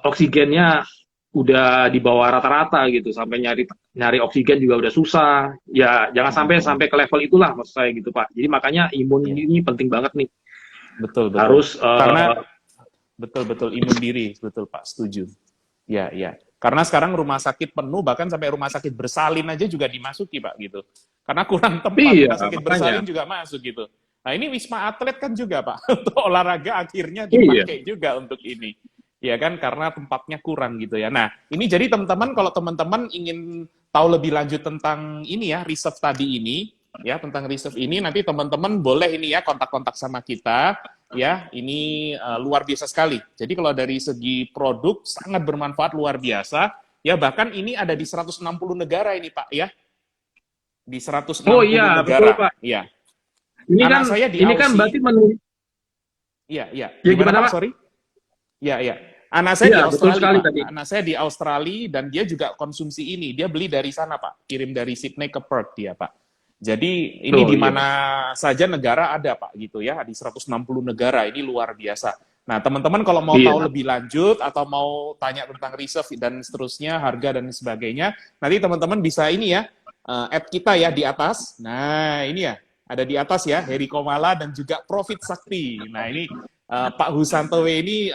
oksigennya udah di bawah rata-rata gitu, sampai nyari nyari oksigen juga udah susah. Ya jangan Hmm, sampai hmm. sampai ke level itulah maksud saya gitu Pak. Jadi makanya imun Iya, ini penting banget nih. betul, betul. Harus Karena betul-betul imun diri, betul Pak, setuju. Ya, ya. Karena sekarang rumah sakit penuh, bahkan sampai rumah sakit bersalin aja juga dimasuki, Pak, gitu. Karena kurang tempat, iya rumah sakit makanya. bersalin juga masuk, gitu. Nah, ini Wisma Atlet kan juga, Pak. Untuk olahraga akhirnya Iya. dipakai juga untuk ini. Ya kan, karena tempatnya kurang gitu ya. Nah, ini jadi teman-teman, kalau teman-teman ingin tahu lebih lanjut tentang ini ya, reserve tadi ini, ya, tentang reserve ini, nanti teman-teman boleh ini ya, kontak-kontak sama kita, ya ini luar biasa sekali. Jadi kalau dari segi produk sangat bermanfaat luar biasa. Ya bahkan ini ada di 160 negara ini Pak ya. Di Oh 160 iya betul negara. Pak. Ya. Ini kan Anak saya di ini kan berarti Aussie. Iya, iya. ya Gimana gimana Pak? Pak? Sorry. Iya, iya. Anak saya Iya di betul Australia sekali Pak. tadi. Anak saya di Australia dan dia juga konsumsi ini. Dia beli dari sana Pak. Kirim dari Sydney ke Perth dia Pak. Jadi ini Oh di iya. mana saja negara ada Pak gitu ya. Di 160 negara ini luar biasa. Nah, teman-teman kalau mau tahu Iya. lebih lanjut atau mau tanya tentang reserve dan seterusnya, harga dan sebagainya, nanti teman-teman bisa ini ya, add kita ya di atas. Nah, ini ya, ada di atas ya, Heri Komala dan juga Profit Sakti. Nah, ini Pak Husanto W ini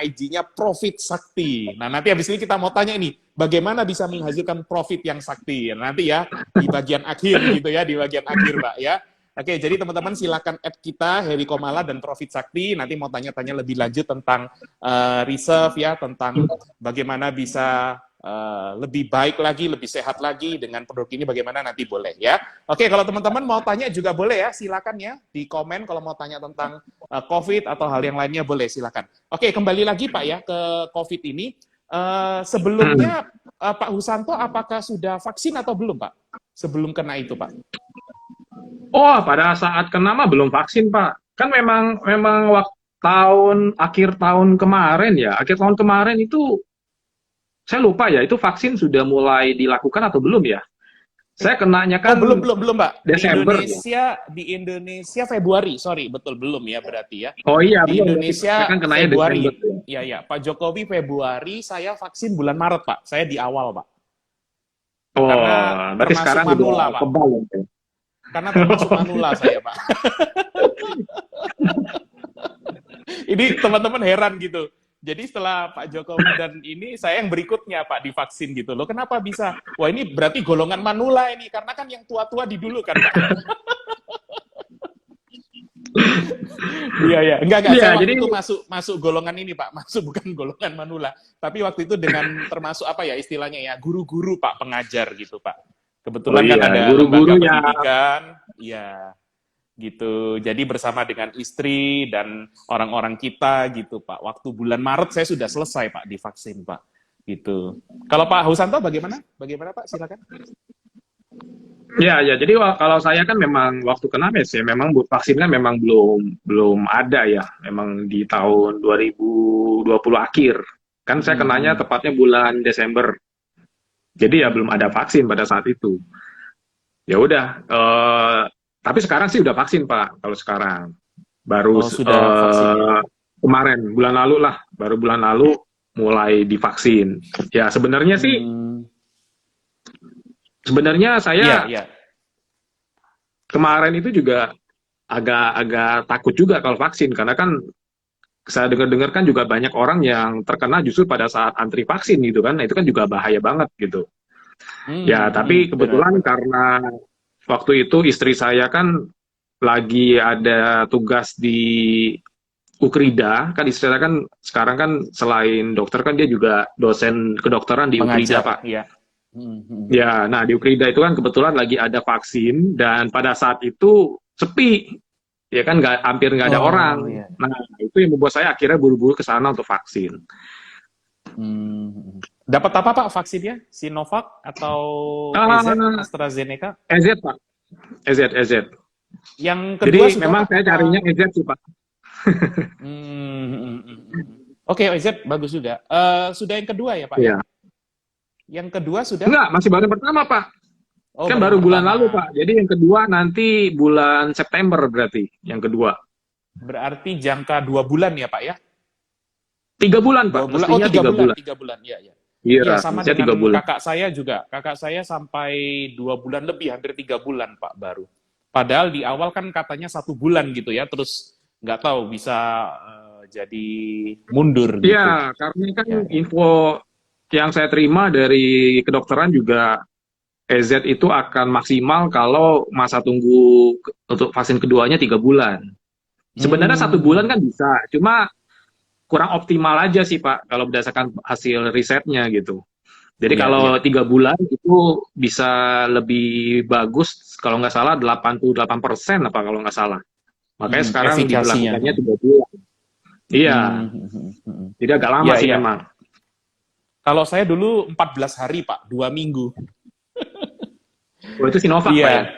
IG-nya Profit Sakti. Nah, nanti habis ini kita mau tanya ini, bagaimana bisa menghasilkan profit yang sakti? Nanti ya, di bagian akhir gitu ya, di bagian akhir, Pak ya. Oke, jadi teman-teman silakan add kita, Heri Komala dan Profit Sakti. Nanti mau tanya-tanya lebih lanjut tentang reserve ya, tentang bagaimana bisa lebih baik lagi, lebih sehat lagi dengan produk ini, bagaimana nanti boleh ya. Oke, kalau teman-teman mau tanya juga boleh ya, silakan ya di komen kalau mau tanya tentang COVID atau hal yang lainnya boleh, silakan. Oke, kembali lagi Pak ya ke COVID ini. Sebelumnya Pak Husanto apakah sudah vaksin atau belum Pak? Sebelum kena itu Pak? Oh, pada saat kena mah belum vaksin, Pak. Kan memang waktu akhir tahun kemarin ya, akhir tahun kemarin itu saya lupa ya, itu vaksin sudah mulai dilakukan atau belum ya? Saya kenanya Oh kan belum Pak. Desember ya. Di Indonesia Februari, sorry betul belum ya berarti ya. Oh iya, Di belum. Saya Indonesia kan kenanya Februari. Desember ya. Iya ya, Pak Jokowi Februari, saya vaksin bulan Maret Pak. Saya di awal Pak. Karena Oh, berarti termasuk sekarang manula udah Pak. kebal ya. Karena termasuk manula saya Pak. Ini teman-teman heran gitu. Jadi setelah Pak Jokowi dan ini saya yang berikutnya Pak divaksin gitu loh. Kenapa bisa? Wah ini berarti golongan manula ini karena kan yang tua-tua didulukan Pak. Iya ya, enggak Iya, saya waktu jadi itu masuk golongan ini Pak, masuk bukan golongan manula. Tapi waktu itu dengan termasuk apa ya istilahnya ya, guru-guru Pak, pengajar gitu Pak. Kebetulan kan ada lembaga guru-gurunya. pendidikan, ya gitu. Jadi bersama dengan istri dan orang-orang kita gitu Pak. Waktu bulan Maret saya sudah selesai Pak divaksin Pak. Gitu. Kalau Pak Husanto bagaimana? Bagaimana Pak? Silakan. Ya, ya. Jadi kalau saya kan memang waktu kena MERS ya, memang vaksin kan memang belum ada ya. Memang di tahun 2020 akhir. Kan saya kenanya tepatnya bulan Desember. Jadi ya belum ada vaksin pada saat itu. Ya udah. Tapi sekarang sih udah vaksin Pak. Kalau sekarang baru Sudah vaksin ya? kemarin bulan lalu lah. Baru bulan lalu mulai divaksin. Ya sebenarnya sih. Sebenarnya saya kemarin itu juga agak takut juga kalau vaksin karena kan saya dengar-dengar kan juga banyak orang yang terkena justru pada saat antri vaksin gitu kan. Nah, itu kan juga bahaya banget gitu. Ya, tapi kebetulan karena waktu itu istri saya kan lagi ada tugas di Ukrida, kan istri saya kan sekarang kan selain dokter kan dia juga dosen kedokteran di Ukrida, Pak. Iya. Ya, nah di Ukrida itu kan kebetulan lagi ada vaksin dan pada saat itu sepi, ya kan hampir nggak ada orang. Iya. Nah itu yang membuat saya akhirnya buru-buru ke sana untuk vaksin. Dapat apa Pak vaksinnya? Sinovac atau EZ, AstraZeneca? EZ Pak, EZ. Yang kedua jadi memang saya carinya EZ sih Pak. Oke, EZ bagus juga. Sudah yang kedua ya Pak? Iya. Yang kedua sudah? Enggak, masih baru pertama Pak. Kan baru bulan lalu Pak. Jadi yang kedua nanti bulan September berarti yang kedua. Berarti jangka 2 bulan ya Pak ya? 3 bulan Pak. Mestinya 3 bulan. 3 bulan, iya. Iya, sama dengan kakak saya juga. Kakak saya sampai 2 bulan lebih, hampir 3 bulan Pak baru. Padahal di awal kan katanya 1 bulan gitu ya, terus nggak tahu bisa jadi mundur gitu. Iya, karena kan info yang saya terima dari kedokteran juga EZ itu akan maksimal kalau masa tunggu untuk vaksin keduanya 3 bulan. Sebenarnya 1 bulan kan bisa, cuma kurang optimal aja sih Pak kalau berdasarkan hasil risetnya gitu. Jadi kalau 3 bulan itu bisa lebih bagus kalau nggak salah 88% apa kalau nggak salah. Makanya sekarang diberlakukannya 3 bulan. Iya. Jadi agak lama sih memang. Kalau saya dulu 14 hari Pak, 2 minggu. Oh itu Sinovac Pak ya?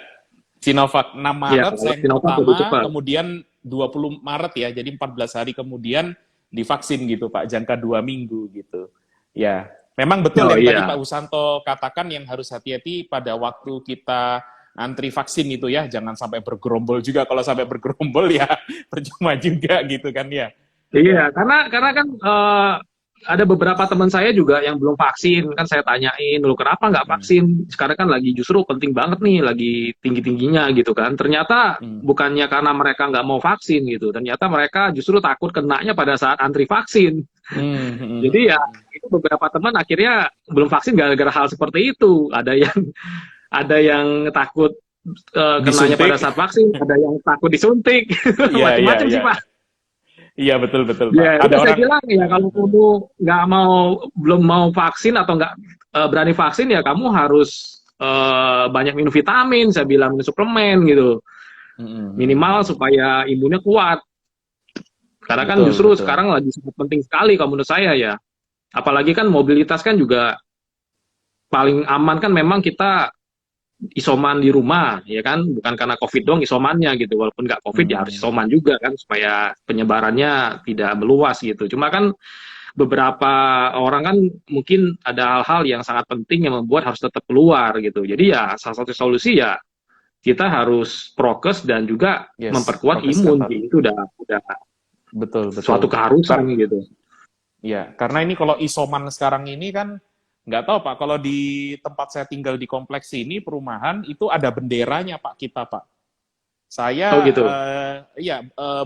Sinovac 6 Maret saya yang pertama, kemudian 20 Maret ya, jadi 14 hari kemudian divaksin gitu Pak, jangka 2 minggu gitu. Ya, memang betul yang tadi Pak Husanto katakan yang harus hati-hati pada waktu kita antri vaksin itu ya, jangan sampai bergerombol juga. Kalau sampai bergerombol ya percuma juga gitu kan ya. Iya, karena kan ada beberapa teman saya juga yang belum vaksin, kan saya tanyain, "Loh kenapa nggak Hmm. vaksin? Sekarang kan lagi justru penting banget nih, lagi tinggi-tingginya," gitu kan. Ternyata Hmm. bukannya karena mereka nggak mau vaksin gitu, ternyata mereka justru takut kenanya pada saat antri vaksin. Hmm. Hmm. Jadi ya, Hmm. itu beberapa teman akhirnya belum vaksin gara-gara hal seperti itu. Ada yang takut kenanya pada Disuntik. saat vaksin, ada yang takut disuntik, Iya, iya, macam-macam sih iya. Pak. Iya, betul, betul, Pak. Ya, Ada udah saya orang. bilang ya kalau Hmm. kamu nggak mau, belum mau vaksin atau nggak berani vaksin ya kamu harus banyak minum vitamin, saya bilang minum suplemen gitu, Hmm. Hmm. minimal Hmm. supaya imunnya kuat. Karena kan Betul, justru betul. sekarang lagi sangat penting sekali kalau menurut saya ya. Apalagi kan mobilitas kan juga paling aman kan memang kita isoman di rumah, ya kan? Bukan karena COVID doang isomannya gitu. Walaupun nggak COVID ya harus Hmm. isoman juga kan supaya penyebarannya tidak meluas gitu. Cuma kan beberapa orang kan mungkin ada hal-hal yang sangat penting yang membuat harus tetap keluar gitu. Jadi ya salah satu solusi ya kita harus prokes dan juga Yes, memperkuat prokes imun ketat. sih. Itu udah Betul, suatu betul. keharusan gitu. Ya, karena ini kalau isoman sekarang ini kan nggak tahu Pak, kalau di tempat saya tinggal di kompleks ini perumahan itu ada benderanya Pak kita Pak. Saya Oh gitu.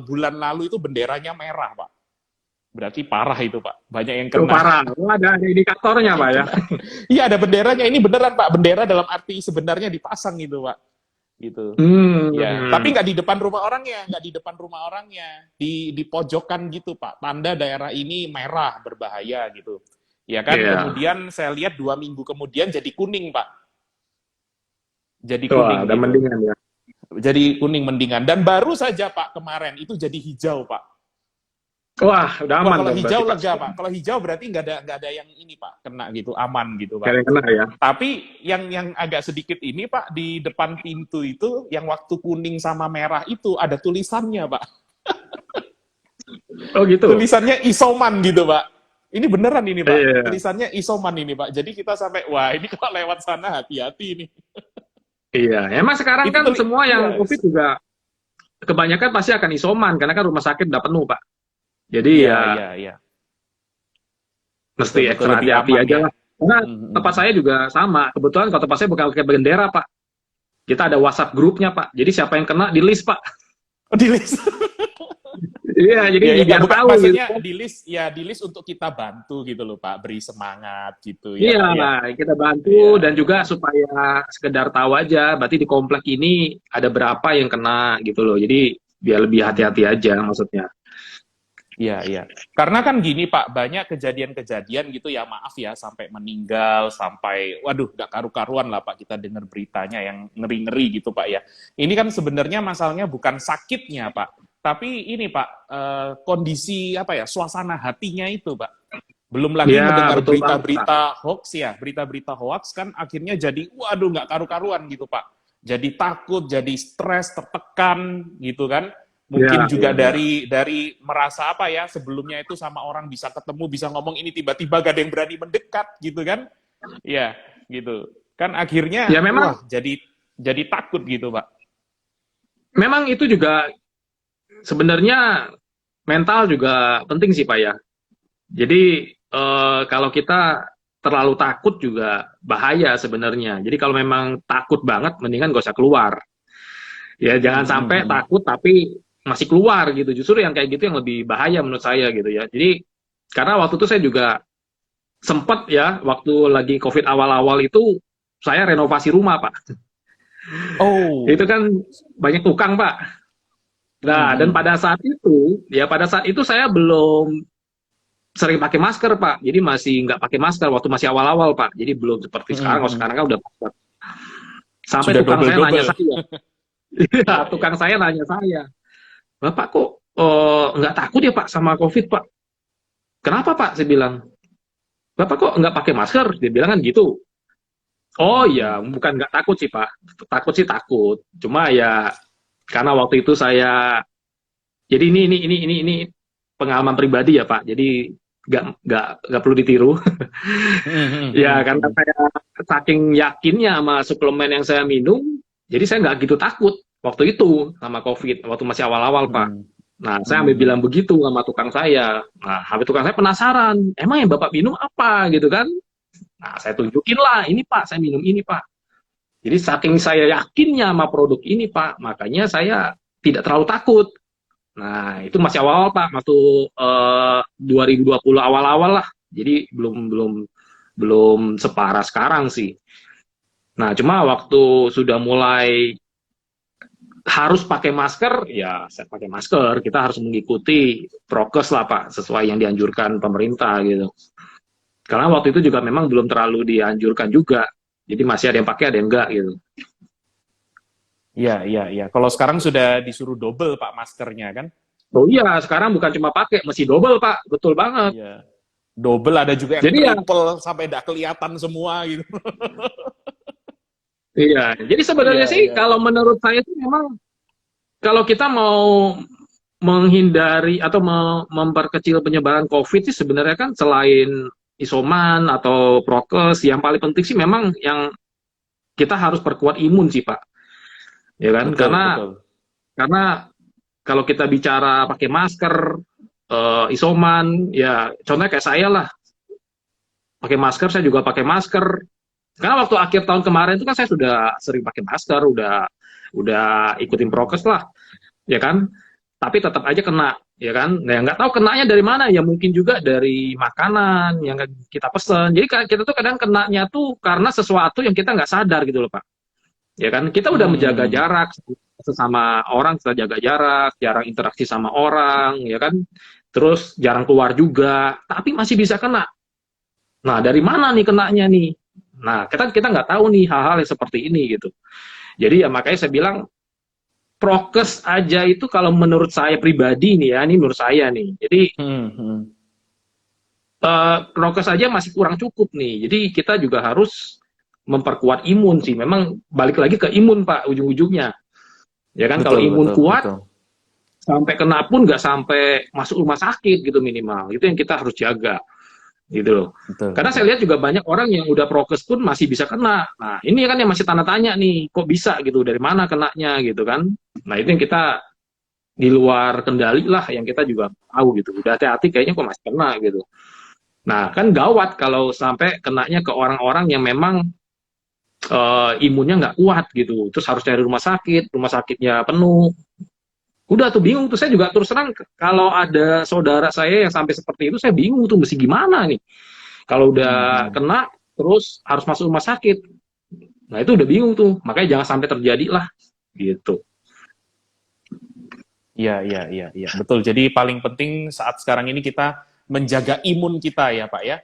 bulan lalu itu benderanya merah Pak. Berarti parah itu Pak. Banyak yang Oh, kena. parah. Oh, ada indikatornya Banyak Pak yang ya. kena. Iya ada benderanya. Ini beneran Pak. Bendera dalam arti sebenarnya dipasang gitu Pak. Gitu. Ya, tapi Hmm. nggak di depan rumah orangnya, nggak di depan rumah orangnya, di pojokan gitu Pak. Tanda daerah ini merah berbahaya gitu. Ya kan, Iya. kemudian saya lihat 2 minggu kemudian jadi kuning Pak, jadi Wah, kuning udah gitu, mendingan ya. jadi kuning mendingan. Dan baru saja Pak kemarin itu jadi hijau Pak. Wah, udah Wah aman kalau dong hijau berarti Pak. lega Pak, kalau hijau berarti nggak ada yang ini Pak kena gitu, aman gitu Gak Pak. ada yang kena ya. Tapi yang agak sedikit ini Pak di depan pintu itu yang waktu kuning sama merah itu ada tulisannya Pak. Oh gitu. Tulisannya isoman gitu Pak. Ini beneran ini Pak, Iya. tulisannya isoman ini Pak. Jadi kita sampai, wah ini kalau lewat sana hati-hati ini. Iya. Emang sekarang Itu kan semua yang iya, COVID juga kebanyakan pasti akan isoman karena kan rumah sakit udah penuh Pak. Jadi iya, ya iya, iya. mesti Betul-betul ekstra lebih hati-hati aman aja ya. lah. Karena tempat Mm-mm. saya juga sama. Kebetulan kalau tempat saya bukan pakai bendera Pak. Kita ada WhatsApp grupnya Pak. Jadi siapa yang kena di list Pak. Oh, di list. Iya, jadi Ya, ya nggak biar bukan tahu gitu. maksudnya di list untuk kita bantu gitu loh Pak, beri semangat gitu ya Iya, Pak ya. kita bantu Iya, dan iya. juga supaya sekedar tahu aja, berarti di komplek ini ada berapa yang kena gitu loh. Jadi biar lebih hati-hati Hmm. aja maksudnya. Iya, iya. Karena kan gini Pak, banyak kejadian-kejadian gitu ya, maaf ya, sampai meninggal, sampai, waduh, nggak karu-karuan lah Pak, kita dengar beritanya yang ngeri-ngeri gitu Pak ya. Ini kan sebenarnya masalahnya bukan sakitnya Pak, tapi ini Pak, kondisi apa ya, suasana hatinya itu Pak. Belum lagi Ya, mendengar betul banget, Pak. berita-berita hoax ya, berita-berita hoax kan akhirnya jadi, waduh, nggak karu-karuan gitu Pak. Jadi takut, jadi stres, tertekan gitu kan. Ya, Mungkin juga ya, ya. dari merasa apa ya, sebelumnya itu sama orang bisa ketemu, bisa ngomong ini, tiba-tiba gak ada yang berani mendekat gitu kan. Ya, gitu. Kan Ya akhirnya, memang wah, jadi takut gitu Pak. memang itu juga sebenarnya mental juga penting sih, Pak ya. Jadi kalau kita terlalu takut juga bahaya sebenarnya. Jadi kalau memang takut banget, mendingan gak usah keluar. Ya Hmm, jangan hmm, sampai hmm. takut tapi masih keluar gitu. Justru yang kayak gitu yang lebih bahaya menurut saya gitu ya. Jadi karena waktu itu saya juga sempat ya waktu lagi COVID awal-awal itu saya renovasi rumah Pak. Itu Oh. kan banyak tukang Pak. Hmm, Nah dan hmm. pada saat itu saya belum sering pakai masker Pak. Jadi masih nggak pakai masker waktu masih awal-awal Pak. Jadi belum seperti Hmm, sekarang. Kalau hmm. sekarang kan udah sampai Sudah tukang saya nanya double-double. saya. Iya, Ya, ya. tukang saya nanya saya. Bapak kok nggak takut ya Pak sama COVID Pak? Kenapa Pak? Saya bilang. Bapak kok nggak pakai masker? Dia bilang kan gitu. Oh Hmm, hmm. ya, bukan nggak takut sih Pak. Takut sih takut. Cuma ya karena waktu itu saya, jadi ini pengalaman pribadi ya Pak. Jadi nggak perlu ditiru. Hmm, hmm, Ya hmm, karena hmm. saya saking yakinnya sama suplemen yang saya minum, jadi saya nggak gitu takut waktu itu sama COVID. Waktu masih awal-awal Pak. Hmm. Nah, saya ambil bilang begitu sama tukang saya. Nah, sampai tukang saya penasaran, emang yang Bapak minum apa gitu kan? Nah, saya tunjukin lah, ini Pak, saya minum ini Pak. Jadi saking saya yakinnya sama produk ini Pak, makanya saya tidak terlalu takut. Nah, itu masih awal-awal Pak, waktu 2020 awal-awal lah. Jadi belum belum belum separah sekarang sih. Nah, cuma waktu sudah mulai harus pakai masker, ya saya pakai masker. Kita harus mengikuti prokes lah Pak, sesuai yang dianjurkan pemerintah gitu. Karena waktu itu juga memang belum terlalu dianjurkan juga. Jadi masih ada yang pakai, ada yang enggak gitu. Iya, iya, iya. Kalau sekarang sudah disuruh double Pak maskernya kan? Oh iya, sekarang bukan cuma pakai, mesti double Pak. Betul banget. Iya. Double, ada juga yang Jadi ya, triple sampai tidak kelihatan semua gitu. iya. Jadi Iya, sebenarnya sih iya, kalau iya. menurut saya sih memang kalau kita mau menghindari atau memperkecil penyebaran COVID sih sebenarnya kan selain isoman atau prokes, yang paling penting sih memang yang kita harus perkuat imun sih Pak. Ya kan? Betul, Karena betul. karena kalau kita bicara pakai masker, isoman, ya contohnya kayak saya lah, pakai masker, saya juga pakai masker. Karena waktu akhir tahun kemarin itu kan saya sudah sering pakai masker, udah ikutin prokes lah, ya kan? Tapi tetap aja kena, ya kan? Nah, nggak tahu kenanya dari mana, ya mungkin juga dari makanan yang kita pesen. Jadi kita tuh kadang kenanya tuh karena sesuatu yang kita nggak sadar gitu loh Pak. Ya kan? Kita udah menjaga Hmm, jarak sesama orang, kita jaga jarak, jarang interaksi sama orang, ya kan? Terus jarang keluar juga, tapi masih bisa kena. Nah, dari mana nih kenanya nih? Nah, kita kita nggak tahu nih hal-hal yang seperti ini gitu. Jadi ya makanya saya bilang prokes aja itu kalau menurut saya pribadi nih ya, ini menurut saya nih. Jadi hmm, hmm. prokes aja masih kurang cukup nih. Jadi kita juga harus memperkuat imun sih. Memang balik lagi ke imun Pak ujung-ujungnya. Ya kan kalau Betul, imun betul, kuat betul. sampai kena pun nggak sampai masuk rumah sakit gitu minimal. Itu yang kita harus jaga gitu loh. Betul, Karena betul. saya lihat juga banyak orang yang udah prokes pun masih bisa kena. Nah, ini kan yang masih tanda tanya nih, kok bisa gitu, dari mana kenanya gitu kan. Nah, itu yang kita di luar kendali lah, yang kita juga tahu gitu. Udah hati-hati kayaknya kok masih kena gitu. Nah, kan gawat kalau sampai kenanya ke orang-orang yang memang imunnya nggak kuat gitu. Terus harus cari rumah sakitnya penuh. Udah tuh bingung tuh, saya juga terus terang kalau ada saudara saya yang sampai seperti itu, saya bingung tuh mesti gimana nih. Kalau Hmm, udah hmm. kena terus harus masuk rumah sakit. Nah, itu udah bingung tuh. Makanya jangan sampai terjadi lah gitu. Iya, iya, iya, iya. Betul. Jadi paling penting saat sekarang ini kita menjaga imun kita ya, Pak ya.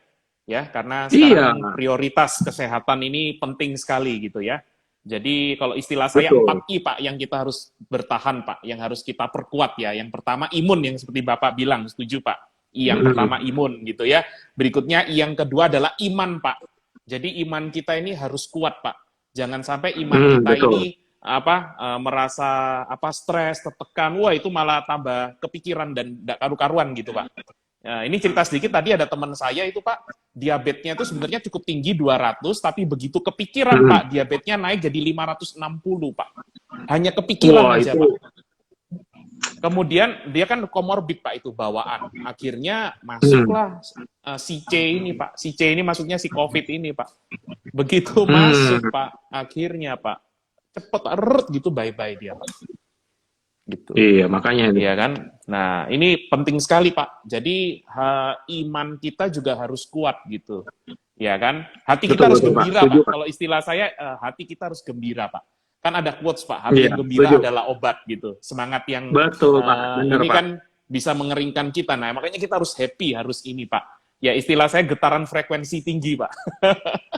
Ya, karena Iya, sekarang prioritas kesehatan ini penting sekali gitu ya. Jadi kalau istilah saya betul. 4I Pak yang kita harus bertahan Pak, yang harus kita perkuat ya. Yang pertama imun yang seperti Bapak bilang, setuju Pak. I yang pertama Hmm. imun gitu ya. Berikutnya I yang kedua adalah iman Pak. Jadi iman kita ini harus kuat Pak. Jangan sampai iman kita Betul. ini merasa stres, tertekan, wah itu malah tambah kepikiran dan tidak karu-karuan gitu Pak. Nah, ini cerita sedikit, tadi ada teman saya itu Pak, diabetesnya itu sebenarnya cukup tinggi 200, tapi begitu kepikiran Hmm. Pak, diabetesnya naik jadi 560 Pak. Hanya kepikiran Wah, aja itu. Pak. Kemudian dia kan komorbid Pak, itu bawaan. Akhirnya Hmm. masuklah si C ini Pak. Si C ini maksudnya si COVID ini Pak. Begitu masuk Hmm. Pak, akhirnya Pak, cepet eret gitu bye-bye dia Pak. Gitu. Iya, makanya itu. Iya kan? Nah, ini penting sekali, Pak. Jadi, iman kita juga harus kuat gitu. Ya kan? Hati kita Betul, harus betul, Pak. gembira, Setuju, Pak. Pak. Kalau istilah saya, hati kita harus gembira, Pak. Kan ada quotes, Pak. Hati Iya, yang gembira setuju. adalah obat gitu. Semangat yang Betul, Pak. Benar, ini Pak. kan bisa mengeringkan kita. Nah, makanya kita harus happy, harus ini, Pak. Ya, istilah saya getaran frekuensi tinggi, Pak.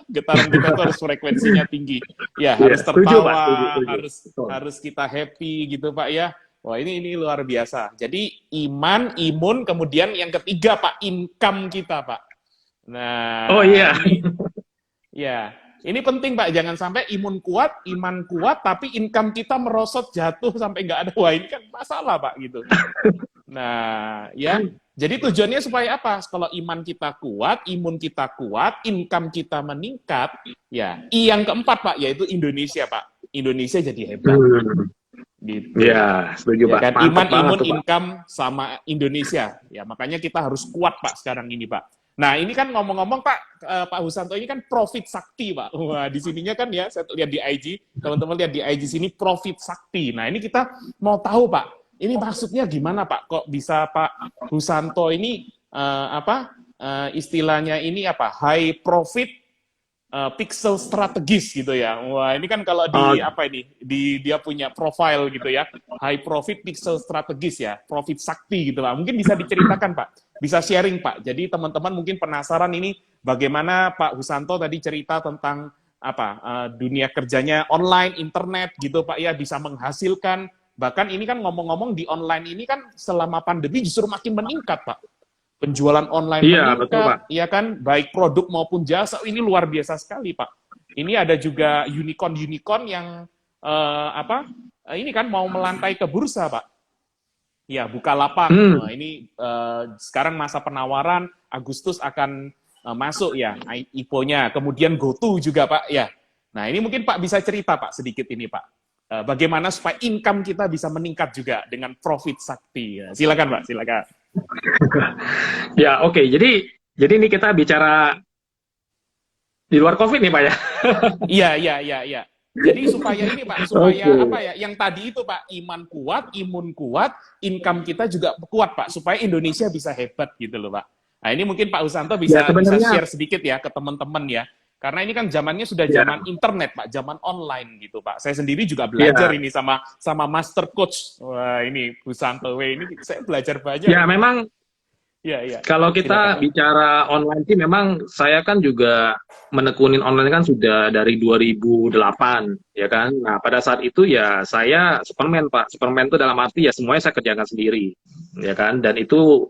Getaran kita tuh harus frekuensinya tinggi. Ya, Iya, harus setuju, Pak. Setuju, tertawa, setuju. harus Betul. harus kita happy gitu, Pak ya. Wah, ini luar biasa. Jadi iman, imun, kemudian yang ketiga Pak, income kita Pak. Oh Nah, iya. ini ya, ini penting Pak. Jangan sampai imun kuat, iman kuat, tapi income kita merosot jatuh sampai nggak ada. Wah, ini kan masalah Pak gitu. Nah, ya. Jadi tujuannya supaya apa? Kalau iman kita kuat, imun kita kuat, income kita meningkat, ya. I yang keempat Pak, yaitu Indonesia Pak. Indonesia jadi hebat. Hmm. gitu. Ya, setuju Ya Pak. kan, Mantap iman, banget imun, tuh Pak. income sama Indonesia. Ya, makanya kita harus kuat Pak sekarang ini Pak. Nah, ini kan ngomong-ngomong Pak, Pak Husanto ini kan profit sakti Pak. Wah, di sininya kan ya, saya lihat di IG, teman-teman lihat di IG sini profit sakti. Nah, ini kita mau tahu Pak, ini maksudnya gimana Pak? Kok bisa Pak Husanto ini istilahnya ini apa? High profit pixel strategis gitu ya. Wah, ini kan kalau Oh, di apa ini? Di dia punya profile gitu ya. High profit pixel strategis ya. Profit sakti gitu Pak. Mungkin bisa diceritakan Pak. Bisa sharing Pak. Jadi teman-teman mungkin penasaran ini bagaimana Pak Husanto tadi cerita tentang apa dunia kerjanya online, internet gitu Pak ya, bisa menghasilkan. Bahkan ini kan ngomong-ngomong di online ini kan selama pandemi justru makin meningkat Pak. Penjualan online iya betul Pak. meningkat, ya kan, baik produk maupun jasa, ini luar biasa sekali Pak. Ini ada juga unicorn-unicorn yang ini kan mau melantai ke bursa Pak. Ya, Bukalapak. Hmm. Nah, ini sekarang masa penawaran, Agustus akan masuk ya IPO-nya. Kemudian GoTo juga Pak ya. Nah, ini mungkin Pak bisa cerita Pak sedikit ini Pak. Bagaimana supaya income kita bisa meningkat juga dengan profit sakti. Ya, silakan Pak, silakan. Ya, oke. Jadi ini kita bicara di luar COVID nih, Pak ya. Iya, iya, iya, iya. Jadi supaya ini Pak, supaya Oke. apa ya? Yang tadi itu Pak, iman kuat, imun kuat, income kita juga kuat Pak, supaya Indonesia bisa hebat gitu loh Pak. Nah ini mungkin Pak Husanto Ya bisa sebenarnya share sedikit ya ke teman-teman ya. Karena ini kan zamannya sudah ya, zaman internet Pak, zaman online gitu Pak. Saya sendiri juga belajar ya, ini sama master coach. Wah ini Husanto, ini saya belajar banyak ya ini. memang Iya, iya. kalau Silakan kita Pak. bicara online sih memang saya kan juga menekunin online kan sudah dari 2008 ya kan. Nah, pada saat itu ya saya Superman, Pak. Superman itu dalam arti ya semuanya saya kerjakan sendiri ya kan, dan itu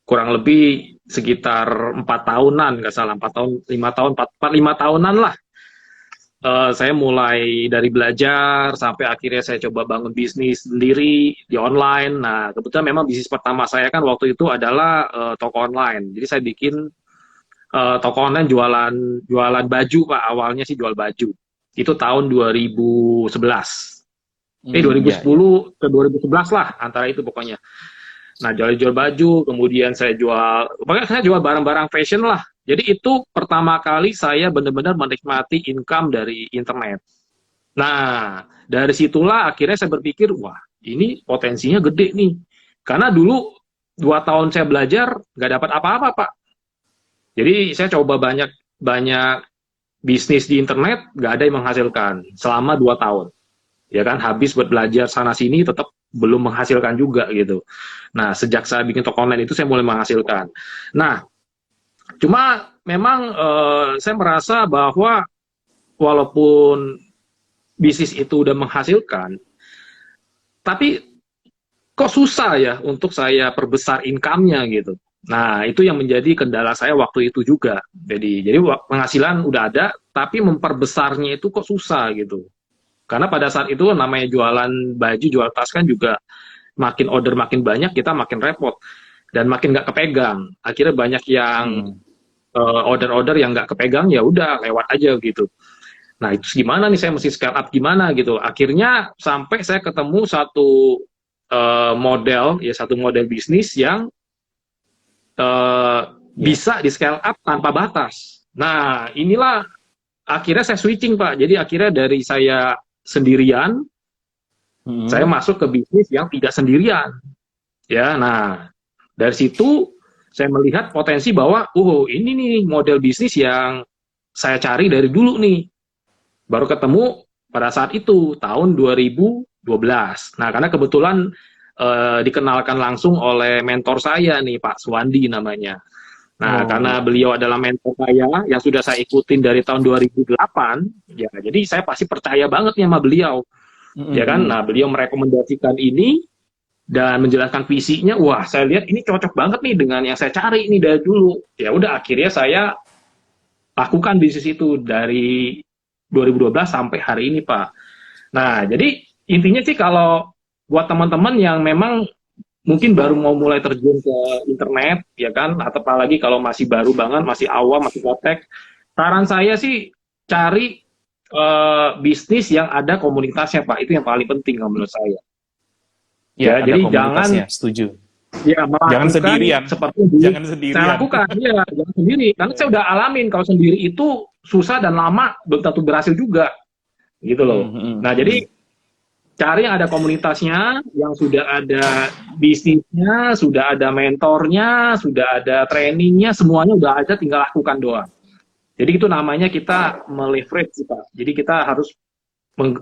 kurang lebih sekitar 4 tahunan, nggak salah 4 tahun, 5 tahun, 4, 5 tahunan lah. Saya mulai dari belajar sampai akhirnya saya coba bangun bisnis sendiri di online. Nah, kebetulan memang bisnis pertama saya kan waktu itu adalah toko online. Jadi saya bikin toko online jualan jualan baju Pak. Awalnya sih jual baju. Itu tahun 2011. Iya, iya. 2010 ke 2011 lah antara itu pokoknya. Nah, jual baju, kemudian pokoknya saya jual barang-barang fashion lah. Jadi itu pertama kali saya benar-benar menikmati income dari internet. Nah, dari situlah akhirnya saya berpikir, wah, ini potensinya gede nih. Karena dulu 2 tahun saya belajar, nggak dapat apa-apa, Pak. Jadi saya coba banyak banyak bisnis di internet, nggak ada yang menghasilkan selama 2 tahun. Ya kan, habis buat belajar sana sini, tetap belum menghasilkan juga gitu. Nah, sejak saya bikin toko online itu saya mulai menghasilkan. Nah, cuma memang saya merasa bahwa walaupun bisnis itu udah menghasilkan, tapi kok susah ya untuk saya perbesar income-nya gitu. Nah, itu yang menjadi kendala saya waktu itu juga. Jadi penghasilan udah ada, tapi memperbesarnya itu kok susah gitu. Karena pada saat itu namanya jualan baju, jual tas kan juga makin order makin banyak, kita makin repot dan makin nggak kepegang. Akhirnya banyak yang Hmm. order-order yang nggak kepegang, ya udah lewat aja gitu. Nah, itu gimana nih, saya mesti scale up gimana gitu. Akhirnya sampai saya ketemu satu model bisnis yang Ya. bisa di scale up tanpa batas. Nah, inilah akhirnya saya switching Pak. Jadi akhirnya dari saya sendirian, saya Hmm. masuk ke bisnis yang tidak sendirian. Ya, nah dari situ saya melihat potensi bahwa, ini nih model bisnis yang saya cari dari dulu nih. Baru ketemu pada saat itu tahun 2012. Nah, karena kebetulan dikenalkan langsung oleh mentor saya nih, Pak Suwandi namanya. Nah, Oh karena iya. beliau adalah mentor saya yang sudah saya ikutin dari tahun 2008, ya jadi saya pasti percaya banget nih sama beliau. Ya kan? Hmm. Nah, beliau merekomendasikan ini dan menjelaskan visinya. Wah, saya lihat ini cocok banget nih dengan yang saya cari ini dari dulu. Ya udah, akhirnya saya lakukan bisnis itu dari 2012 sampai hari ini, Pak. Nah, jadi intinya sih kalau buat teman-teman yang memang mungkin baru mau mulai terjun ke internet, ya kan, atau apalagi kalau masih baru banget, masih awam, masih praktek, saran saya sih cari bisnis yang ada komunitasnya, Pak. Itu yang paling penting kalau menurut saya. Ya, Ya, ada jadi jangan komunitasnya, setuju. ya Jangan melakukan sendirian, seperti yang dulu jangan saya sendirian. lakukan. Ya, jangan sendiri. Karena saya udah alamin kalau sendiri itu susah dan lama, belum tentu berhasil juga, gitu loh. Nah, jadi cari yang ada komunitasnya, yang sudah ada bisnisnya, sudah ada mentornya, sudah ada trainingnya, semuanya udah ada, tinggal lakukan doang. Jadi itu namanya kita meleverage, Pak. Jadi kita harus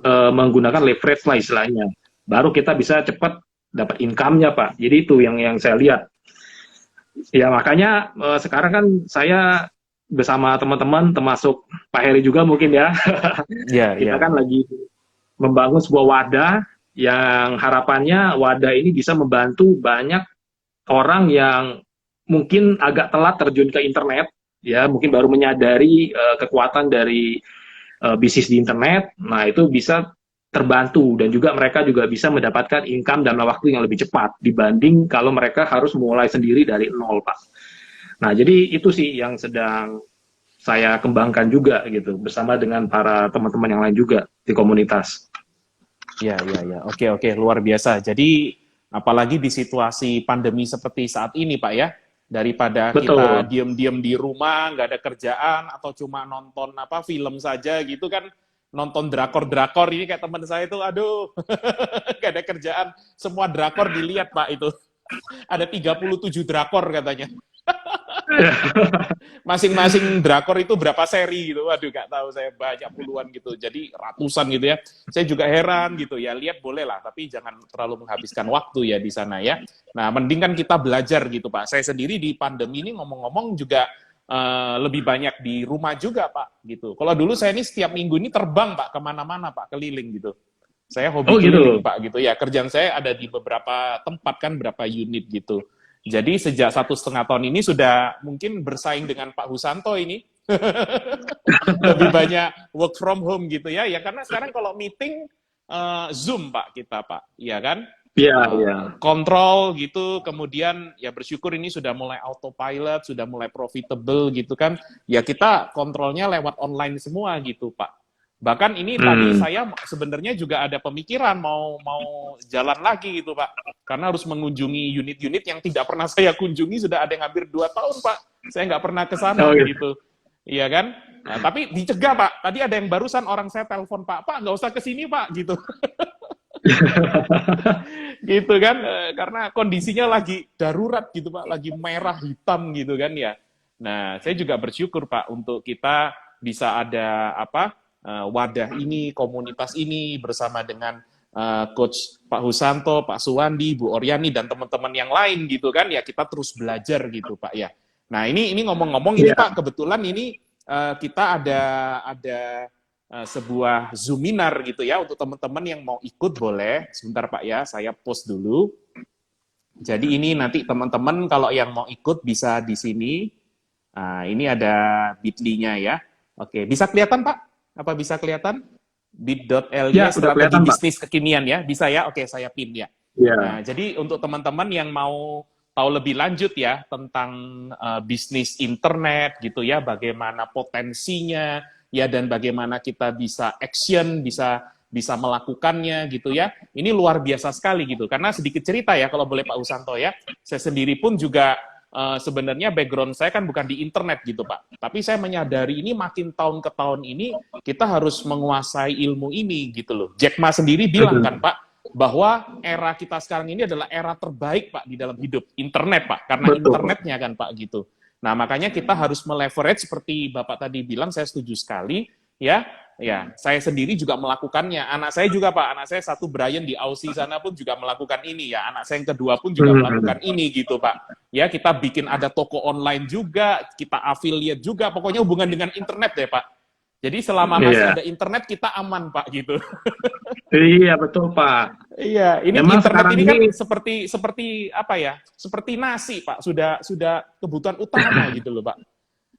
menggunakan leverage lah istilahnya. Baru kita bisa cepat dapat income-nya, Pak. Jadi itu yang saya lihat. Ya makanya sekarang kan saya bersama teman-teman, termasuk Pak Heri juga mungkin ya, Ya, kita ya. kan lagi membangun sebuah wadah yang harapannya wadah ini bisa membantu banyak orang yang mungkin agak telat terjun ke internet, ya mungkin baru menyadari kekuatan dari bisnis di internet. Nah itu bisa terbantu dan juga mereka juga bisa mendapatkan income dalam waktu yang lebih cepat dibanding kalau mereka harus mulai sendiri dari nol, Pak. Nah jadi itu sih yang sedang saya kembangkan juga gitu bersama dengan para teman-teman yang lain juga di komunitas. Ya, ya, ya. Oke, oke, luar biasa. Jadi, apalagi di situasi pandemi seperti saat ini, Pak ya, daripada kita Betul. diem-diem di rumah, nggak ada kerjaan, atau cuma nonton apa film saja gitu kan, nonton drakor-drakor ini kayak teman saya itu, aduh, nggak ada kerjaan, semua drakor dilihat, Pak, itu. Ada 37 drakor katanya. Masing-masing drakor itu berapa seri gitu, waduh gak tahu saya, banyak puluhan gitu, jadi ratusan gitu ya. Saya juga heran gitu ya, lihat boleh lah, tapi jangan terlalu menghabiskan waktu ya di sana ya. Nah, mending kan kita belajar gitu Pak. Saya sendiri di pandemi ini ngomong-ngomong juga lebih banyak di rumah juga Pak gitu. Kalau dulu saya ini setiap minggu ini terbang Pak kemana-mana Pak, keliling gitu. Saya hobi Oh keliling gitu. Pak gitu ya. Kerjaan saya ada di beberapa tempat kan, berapa unit gitu. Jadi sejak 1,5 tahun ini sudah mungkin bersaing dengan Pak Husanto ini. Lebih banyak work from home gitu ya. Ya karena sekarang kalau meeting Zoom Pak kita Pak. Iya kan? Iya, iya. Kontrol gitu, kemudian ya bersyukur ini sudah mulai autopilot, sudah mulai profitable gitu kan. Ya kita kontrolnya lewat online semua gitu Pak. Bahkan ini tadi Hmm. saya sebenarnya juga ada pemikiran mau mau jalan lagi gitu Pak. Karena harus mengunjungi unit-unit yang tidak pernah saya kunjungi, sudah ada yang hampir 2 tahun Pak. Saya nggak pernah ke Oh sana gitu. gitu. Iya kan? Nah, tapi dicegah Pak. Tadi ada yang barusan orang saya telepon Pak nggak usah ke sini Pak gitu. Gitu kan, karena kondisinya lagi darurat gitu Pak, lagi merah hitam gitu kan ya. Nah, saya juga bersyukur Pak untuk kita bisa ada apa wadah ini, komunitas ini bersama dengan Coach Pak Husanto, Pak Suwandi, Bu Oryani dan teman-teman yang lain gitu kan ya, kita terus belajar gitu Pak ya. Nah, ini ngomong-ngomong ini Iya. Pak, kebetulan ini kita ada sebuah Zoominar gitu ya, untuk teman-teman yang mau ikut boleh. Sebentar Pak ya, saya post dulu. Jadi ini nanti teman-teman kalau yang mau ikut bisa di sini. Nah, ini ada bit.ly-nya ya. Oke, bisa kelihatan Pak? Apa bisa kelihatan? Ya, bit.ly udah strategi kelihatan, Pak. bisnis kekinian ya. Bisa ya? Oke, saya pin ya. Iya. Nah, jadi untuk teman-teman yang mau tahu lebih lanjut ya tentang bisnis internet gitu ya, bagaimana potensinya ya dan bagaimana kita bisa action, bisa melakukannya gitu ya. Ini luar biasa sekali gitu. Karena sedikit cerita ya kalau boleh Pak Usanto ya. Saya sendiri pun juga sebenarnya background saya kan bukan di internet gitu Pak. Tapi saya menyadari ini makin tahun ke tahun ini kita harus menguasai ilmu ini gitu loh. Jack Ma sendiri bilang kan Pak, bahwa era kita sekarang ini adalah era terbaik Pak di dalam hidup internet Pak, karena Betul. internetnya kan Pak gitu. Nah makanya kita harus meleverage seperti Bapak tadi bilang, saya setuju sekali ya. Ya, saya sendiri juga melakukannya. Anak saya juga Pak, anak saya satu Brian di Aussie sana pun juga melakukan ini ya. Anak saya yang kedua pun juga Hmm. melakukan ini gitu Pak. Ya, kita bikin ada toko online juga, kita affiliate juga, pokoknya hubungan dengan internet deh Pak. Jadi selama masih Iya. ada internet kita aman Pak gitu. Iya, betul, Pak. Iya, ini Memang internet sekarang ini kan ini seperti seperti apa ya? Seperti nasi, Pak. Sudah kebutuhan utama gitu loh, Pak.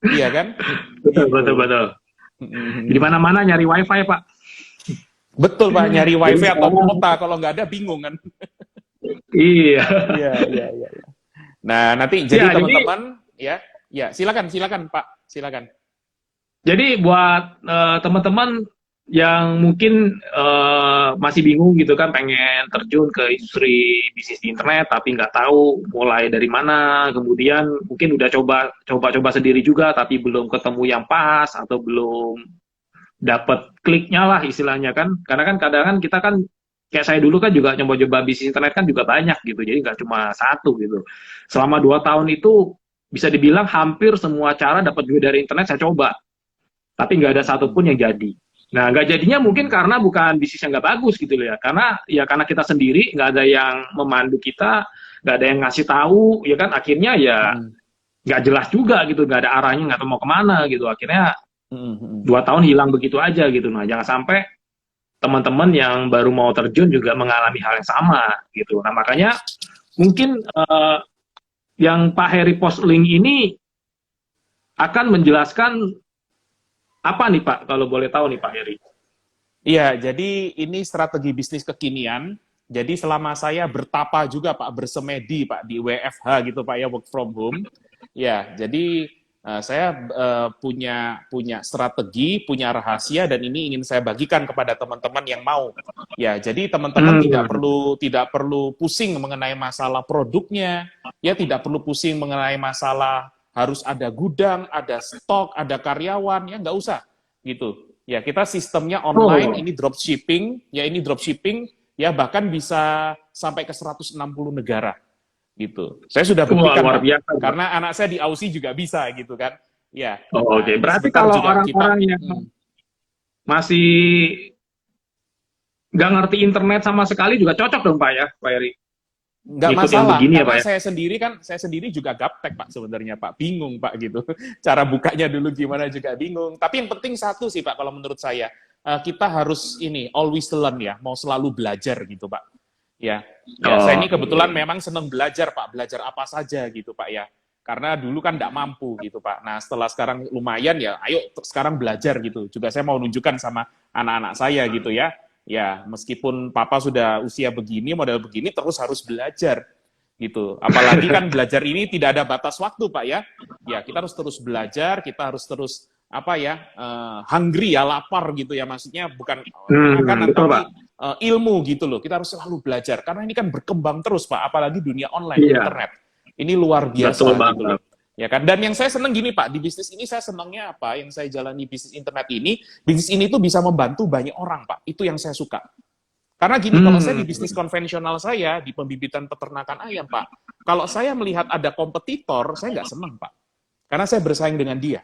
Iya kan? betul, betul, Gitu. betul. Di mana-mana nyari wifi, Pak. Betul, Pak. Nyari Jadi wifi atau sekarang kuota kalau nggak ada bingung kan? iya. Iya, iya, iya. Nah, nanti Ya, jadi jadi teman-teman ya, silakan, silakan, Pak. Silakan. buat teman-teman yang mungkin masih bingung gitu kan, pengen terjun ke industri bisnis di internet tapi nggak tahu mulai dari mana, kemudian mungkin udah coba sendiri juga tapi belum ketemu yang pas atau belum dapat kliknya lah istilahnya kan, karena kan kadang kan kita kan kayak saya dulu kan juga coba-coba bisnis internet kan juga banyak gitu, jadi nggak cuma satu gitu. Selama 2 tahun itu bisa dibilang hampir semua cara dapat duit dari internet saya coba, tapi nggak ada satupun yang jadi. Nah, nggak jadinya mungkin karena bukan bisnis yang nggak bagus gitu loh ya. Karena kita sendiri, nggak ada yang memandu kita, nggak ada yang ngasih tahu, ya kan. Akhirnya ya Hmm. nggak jelas juga gitu, nggak ada arahnya, nggak tahu mau kemana gitu. Akhirnya Hmm. Hmm. 2 tahun hilang begitu aja gitu. Nah, jangan sampai teman-teman yang baru mau terjun juga mengalami hal yang sama gitu. Nah, makanya mungkin yang Pak Heri post link ini akan menjelaskan apa nih Pak, kalau boleh tahu nih Pak Heri. Iya, jadi ini strategi bisnis kekinian. Jadi selama saya bertapa juga Pak, bersemedi Pak di WFH gitu Pak ya, work from home. Ya, jadi saya punya strategi, punya rahasia dan ini ingin saya bagikan kepada teman-teman yang mau. Ya, jadi teman-teman tidak perlu pusing mengenai masalah produknya, ya tidak perlu pusing mengenai masalah harus ada gudang, ada stok, ada karyawan, ya nggak usah gitu. Ya, kita sistemnya online, Oh, ini dropshipping, ya bahkan bisa sampai ke 160 negara, gitu. Saya sudah wah, buktikan, luar Pak, biasa Pak. karena anak saya di Aussie juga bisa, gitu kan. Ya, Oh, nah oke. ini Berarti sebentar kalau juga kita, orang-orang yang masih nggak ngerti internet sama sekali juga cocok dong Pak ya, Pak Heri? nggak Ngikut yang masalah, begini ya Pak karena ya? saya sendiri juga gaptek Pak sebenarnya Pak, bingung Pak gitu, cara bukanya dulu gimana juga bingung. Tapi yang penting satu sih Pak, kalau menurut saya, kita harus ini always learn ya, mau selalu belajar gitu Pak. Ya, ya saya Oh, ini kebetulan memang senang belajar Pak, belajar apa saja gitu Pak ya. Karena dulu kan nggak mampu gitu Pak. Nah setelah sekarang lumayan ya, ayo sekarang belajar gitu. Juga saya mau nunjukkan sama anak-anak saya gitu ya. Ya meskipun papa sudah usia begini, model begini, terus harus belajar gitu. Apalagi kan belajar ini tidak ada batas waktu Pak ya. Ya kita harus terus belajar, kita harus terus apa ya, hungry ya, lapar gitu ya. Maksudnya bukan makanan betul Pak. tapi ilmu gitu loh. Kita harus selalu belajar karena ini kan berkembang terus Pak, apalagi dunia online, Iya, internet. Ini luar betul biasa gitu banget. loh. Ya kan? Dan yang saya senang gini Pak, di bisnis ini saya senangnya apa? Yang saya jalani bisnis internet ini, bisnis ini tuh bisa membantu banyak orang Pak. Itu yang saya suka. Karena gini, kalau saya di Hmm, bisnis konvensional saya, di pembibitan peternakan ayam Pak, kalau saya melihat ada kompetitor, saya nggak senang Pak. Karena saya bersaing dengan dia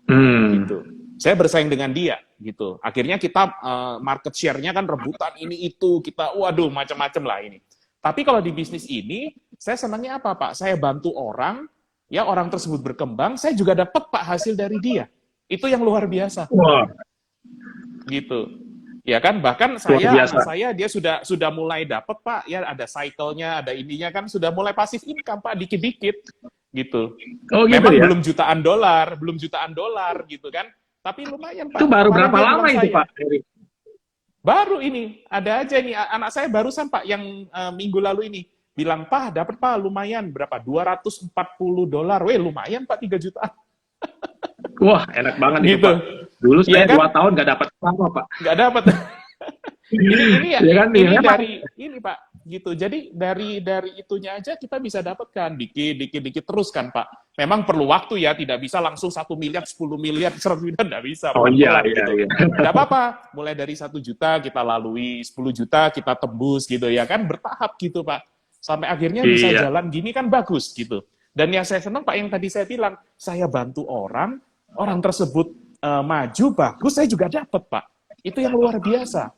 hmm, gitu. Saya bersaing dengan dia gitu. Akhirnya kita market share-nya kan rebutan ini itu, kita waduh macam-macam lah ini. Tapi kalau di bisnis ini, saya senangnya apa Pak? Saya bantu orang, ya orang tersebut berkembang, saya juga dapat Pak hasil dari dia. Itu yang luar biasa wah, gitu. Ya kan, bahkan luar anak biasa. saya dia sudah mulai dapat Pak, ya ada cycle-nya, ada ininya kan sudah mulai pasif income Pak dikit-dikit gitu. Oh gitu Memang ya? belum jutaan dolar gitu kan. Tapi lumayan Itu Pak. baru Kemarin berapa dia lama bilang itu saya, Pak Heri? baru ini ada aja nih anak saya barusan Pak yang minggu lalu ini bilang, "Pak, dapat Pak lumayan berapa? $240." Weh, lumayan Pak 3 jutaan. Wah, enak banget itu Gitu. Pak. Dulu Iya saya kan? 2 tahun nggak dapat apa Pak. Nggak dapat. Ini ya, Ya kan? Ya, ini memang. dari ini Pak gitu. Jadi dari itunya aja kita bisa dapatkan dikit terus kan Pak. Memang perlu waktu ya, tidak bisa langsung 1 miliar, 10 miliar, 100 miliar, nggak bisa Oh iya, pelan-pelan iya, gitu. iya. Nggak apa-apa, mulai dari 1 juta kita lalui, 10 juta kita tembus gitu ya kan, bertahap gitu Pak. Sampai akhirnya bisa Iya. jalan gini kan bagus gitu. Dan yang saya senang Pak, yang tadi saya bilang, saya bantu orang, orang tersebut maju, bagus, saya juga dapat Pak. Itu yang luar biasa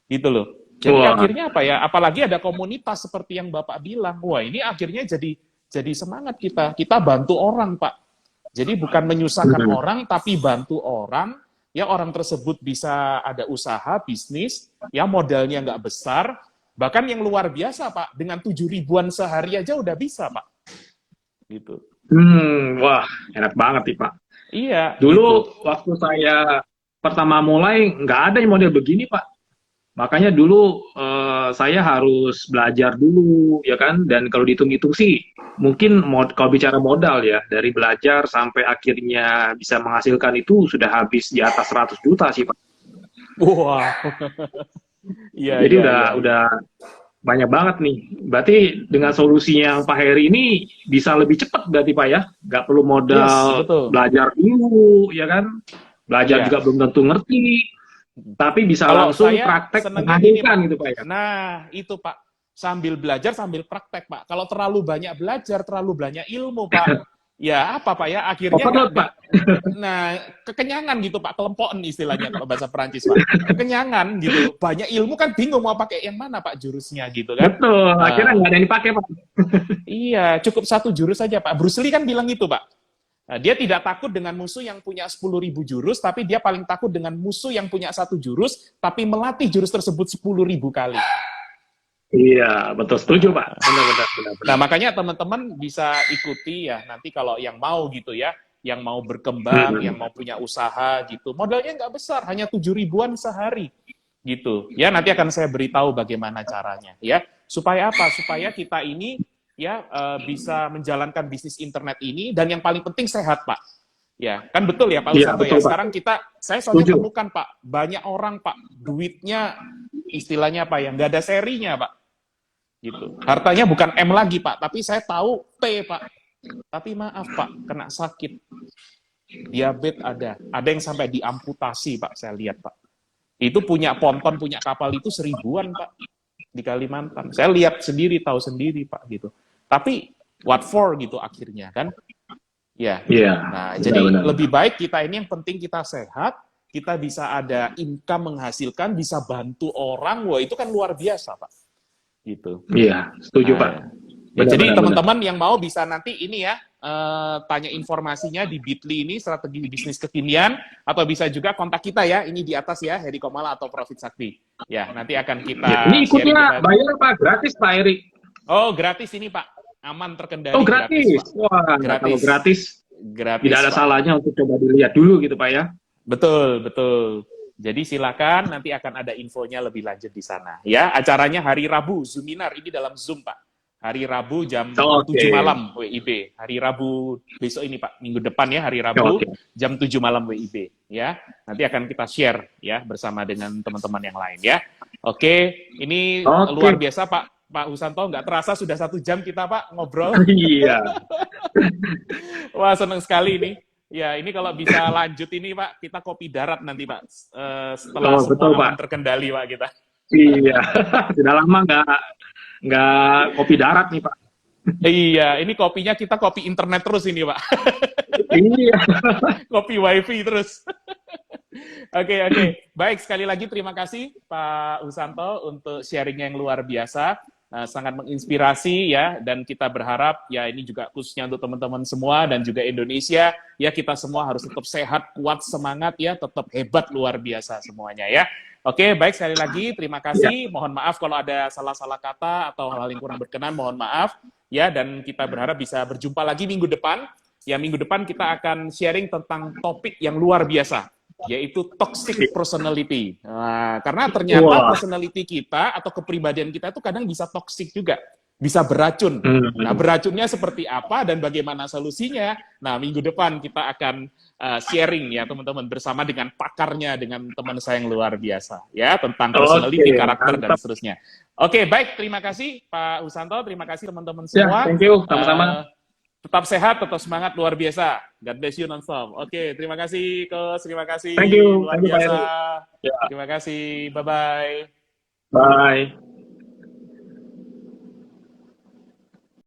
gitu loh. Jadi Wah. akhirnya apa ya? Apalagi ada komunitas seperti yang Bapak bilang. Wah, ini akhirnya jadi semangat kita. Kita bantu orang, Pak. Jadi bukan menyusahkan Hmm. orang, tapi bantu orang. Ya orang tersebut bisa ada usaha, bisnis, ya modalnya nggak besar. Bahkan yang luar biasa, Pak, dengan 7 ribuan sehari aja udah bisa, Pak. Gitu. Wah, enak banget nih Pak. Iya, Dulu gitu. waktu saya pertama mulai nggak ada yang model begini Pak. Makanya dulu saya harus belajar dulu ya kan. Dan kalau dihitung-hitung sih mungkin kalau bicara modal ya, dari belajar sampai akhirnya bisa menghasilkan itu sudah habis di atas 100 juta sih Pak. Wah, iya, Jadi iya, iya, iya. udah banyak banget nih. Berarti dengan solusinya yang Pak Heri ini bisa lebih cepat berarti Pak ya? Nggak perlu Yes, modal betul. belajar dulu, ya kan? Belajar juga Iya. belum tentu ngerti, tapi bisa Kalau langsung saya praktek senangnya gini, menghasilkan Pak. gitu Pak ya? Nah, itu, Pak. Sambil belajar, sambil praktek, Pak. Kalau terlalu banyak belajar, terlalu banyak ilmu, Pak. Ya, apa, Pak ya? Akhirnya Overload nggak, Pak. nah, kekenyangan gitu, Pak. Kelempokan istilahnya kalau bahasa Perancis, Pak. Kekenyangan gitu. Banyak ilmu kan bingung mau pakai yang mana, Pak, jurusnya gitu kan. Betul, akhirnya Eh, nggak ada yang dipakai Pak. iya, cukup satu jurus saja, Pak. Bruce Lee kan bilang gitu, Pak. Nah, dia tidak takut dengan musuh yang punya 10.000 jurus, tapi dia paling takut dengan musuh yang punya satu jurus, tapi melatih jurus tersebut 10.000 kali. Iya, betul setuju Pak. Nah, Benar, benar, benar, nah, benar. makanya teman-teman bisa ikuti ya, nanti kalau yang mau gitu ya, yang mau berkembang, yang Hmm. mau punya usaha gitu, modalnya nggak besar, hanya 7.000-an sehari gitu. Ya, nanti akan saya beritahu bagaimana caranya ya. Supaya apa? Supaya kita ini ya bisa menjalankan bisnis internet ini dan yang paling penting sehat, Pak. Ya, kan betul ya Pak Iya, Usanto ya. betul Pak. Sekarang saya soalnya Setuju. temukan Pak, banyak orang Pak, duitnya istilahnya apa ya, nggak ada serinya Pak, gitu. Hartanya bukan M lagi Pak, tapi saya tahu T Pak. Tapi maaf Pak, kena sakit, diabetes ada yang sampai diamputasi Pak, saya lihat Pak. Itu punya ponton, punya kapal itu 1.000-an Pak di Kalimantan. Saya lihat sendiri, tahu sendiri Pak gitu. Tapi what for gitu akhirnya kan? Ya. Iya, Nah, jadi benar-benar. lebih baik kita ini yang penting kita sehat, kita bisa ada income menghasilkan, bisa bantu orang, wah itu kan luar biasa, Pak. Gitu. Iya, setuju Pak. Nah, ya jadi Benar-benar, benar. teman-teman yang mau bisa nanti ini ya, tanya informasinya di Bitly ini, strategi bisnis kekinian, atau bisa juga kontak kita ya, ini di atas ya, Heri Komala atau Profit Sakti. Ya, nanti akan Iya. Ini kita sharing ikutnya kita. bayar Pak, gratis Pak Erik. Oh, gratis ini Pak. Aman Oh terkendali gratis, gratis. Pak. Wah, kalau Gratis. gratis tidak Gratis, ada Pak. salahnya untuk coba dilihat dulu gitu Pak ya. Betul, betul. Jadi silakan nanti akan ada infonya lebih lanjut di sana. Ya, acaranya hari Rabu, Zoominar ini dalam Zoom, Pak. Hari Rabu jam Oke. 7 malam WIB. Hari Rabu besok ini, Pak. Minggu depan ya, hari Rabu Oke. jam 7 malam WIB, ya. Nanti akan kita share ya bersama dengan teman-teman yang lain ya. Oke, ini luar Oke. biasa Pak Husanto, nggak terasa sudah 1 jam kita Pak ngobrol. Iya. Wah, senang sekali ini. Ya, ini kalau bisa lanjut ini, Pak, kita kopi darat nanti, Pak. Setelah Oh betul semua Pak. aman terkendali, Pak, kita. Iya. Sudah lama nggak kopi darat nih Pak. Iya, ini kopinya kita kopi internet terus ini, Pak. Iya. Kopi wifi terus. Oke, oke. Baik, sekali lagi terima kasih Pak Husanto untuk sharingnya yang luar biasa. Sangat menginspirasi ya, dan kita berharap ya ini juga khususnya untuk teman-teman semua dan juga Indonesia, ya kita semua harus tetap sehat, kuat, semangat ya, tetap hebat luar biasa semuanya ya. Oke, baik sekali lagi terima Iya. kasih. Mohon maaf kalau ada salah-salah kata atau hal-hal yang kurang berkenan, mohon maaf ya, dan kita berharap bisa berjumpa lagi minggu depan. Ya, minggu depan kita akan sharing tentang topik yang luar biasa, yaitu toxic personality. Nah, karena ternyata Wah. personality kita atau kepribadian kita itu kadang bisa toxic juga, bisa beracun. Nah, Hmm. beracunnya seperti apa dan bagaimana solusinya? Nah, minggu depan kita akan sharing ya teman-teman bersama dengan pakarnya, dengan teman saya yang luar biasa ya tentang Oke, personality, karakter dan mantap. seterusnya. Oke, baik, terima kasih Pak Husanto, terima kasih teman-teman Ya, semua. thank you, sama-sama. Eh, Tetap sehat, tetap semangat, luar biasa. God bless you nonstop. Oke, terima kasih, Coach. Terima kasih, luar Thank you Pak biasa. Heru. Ya, Terima kasih, bye-bye. bye.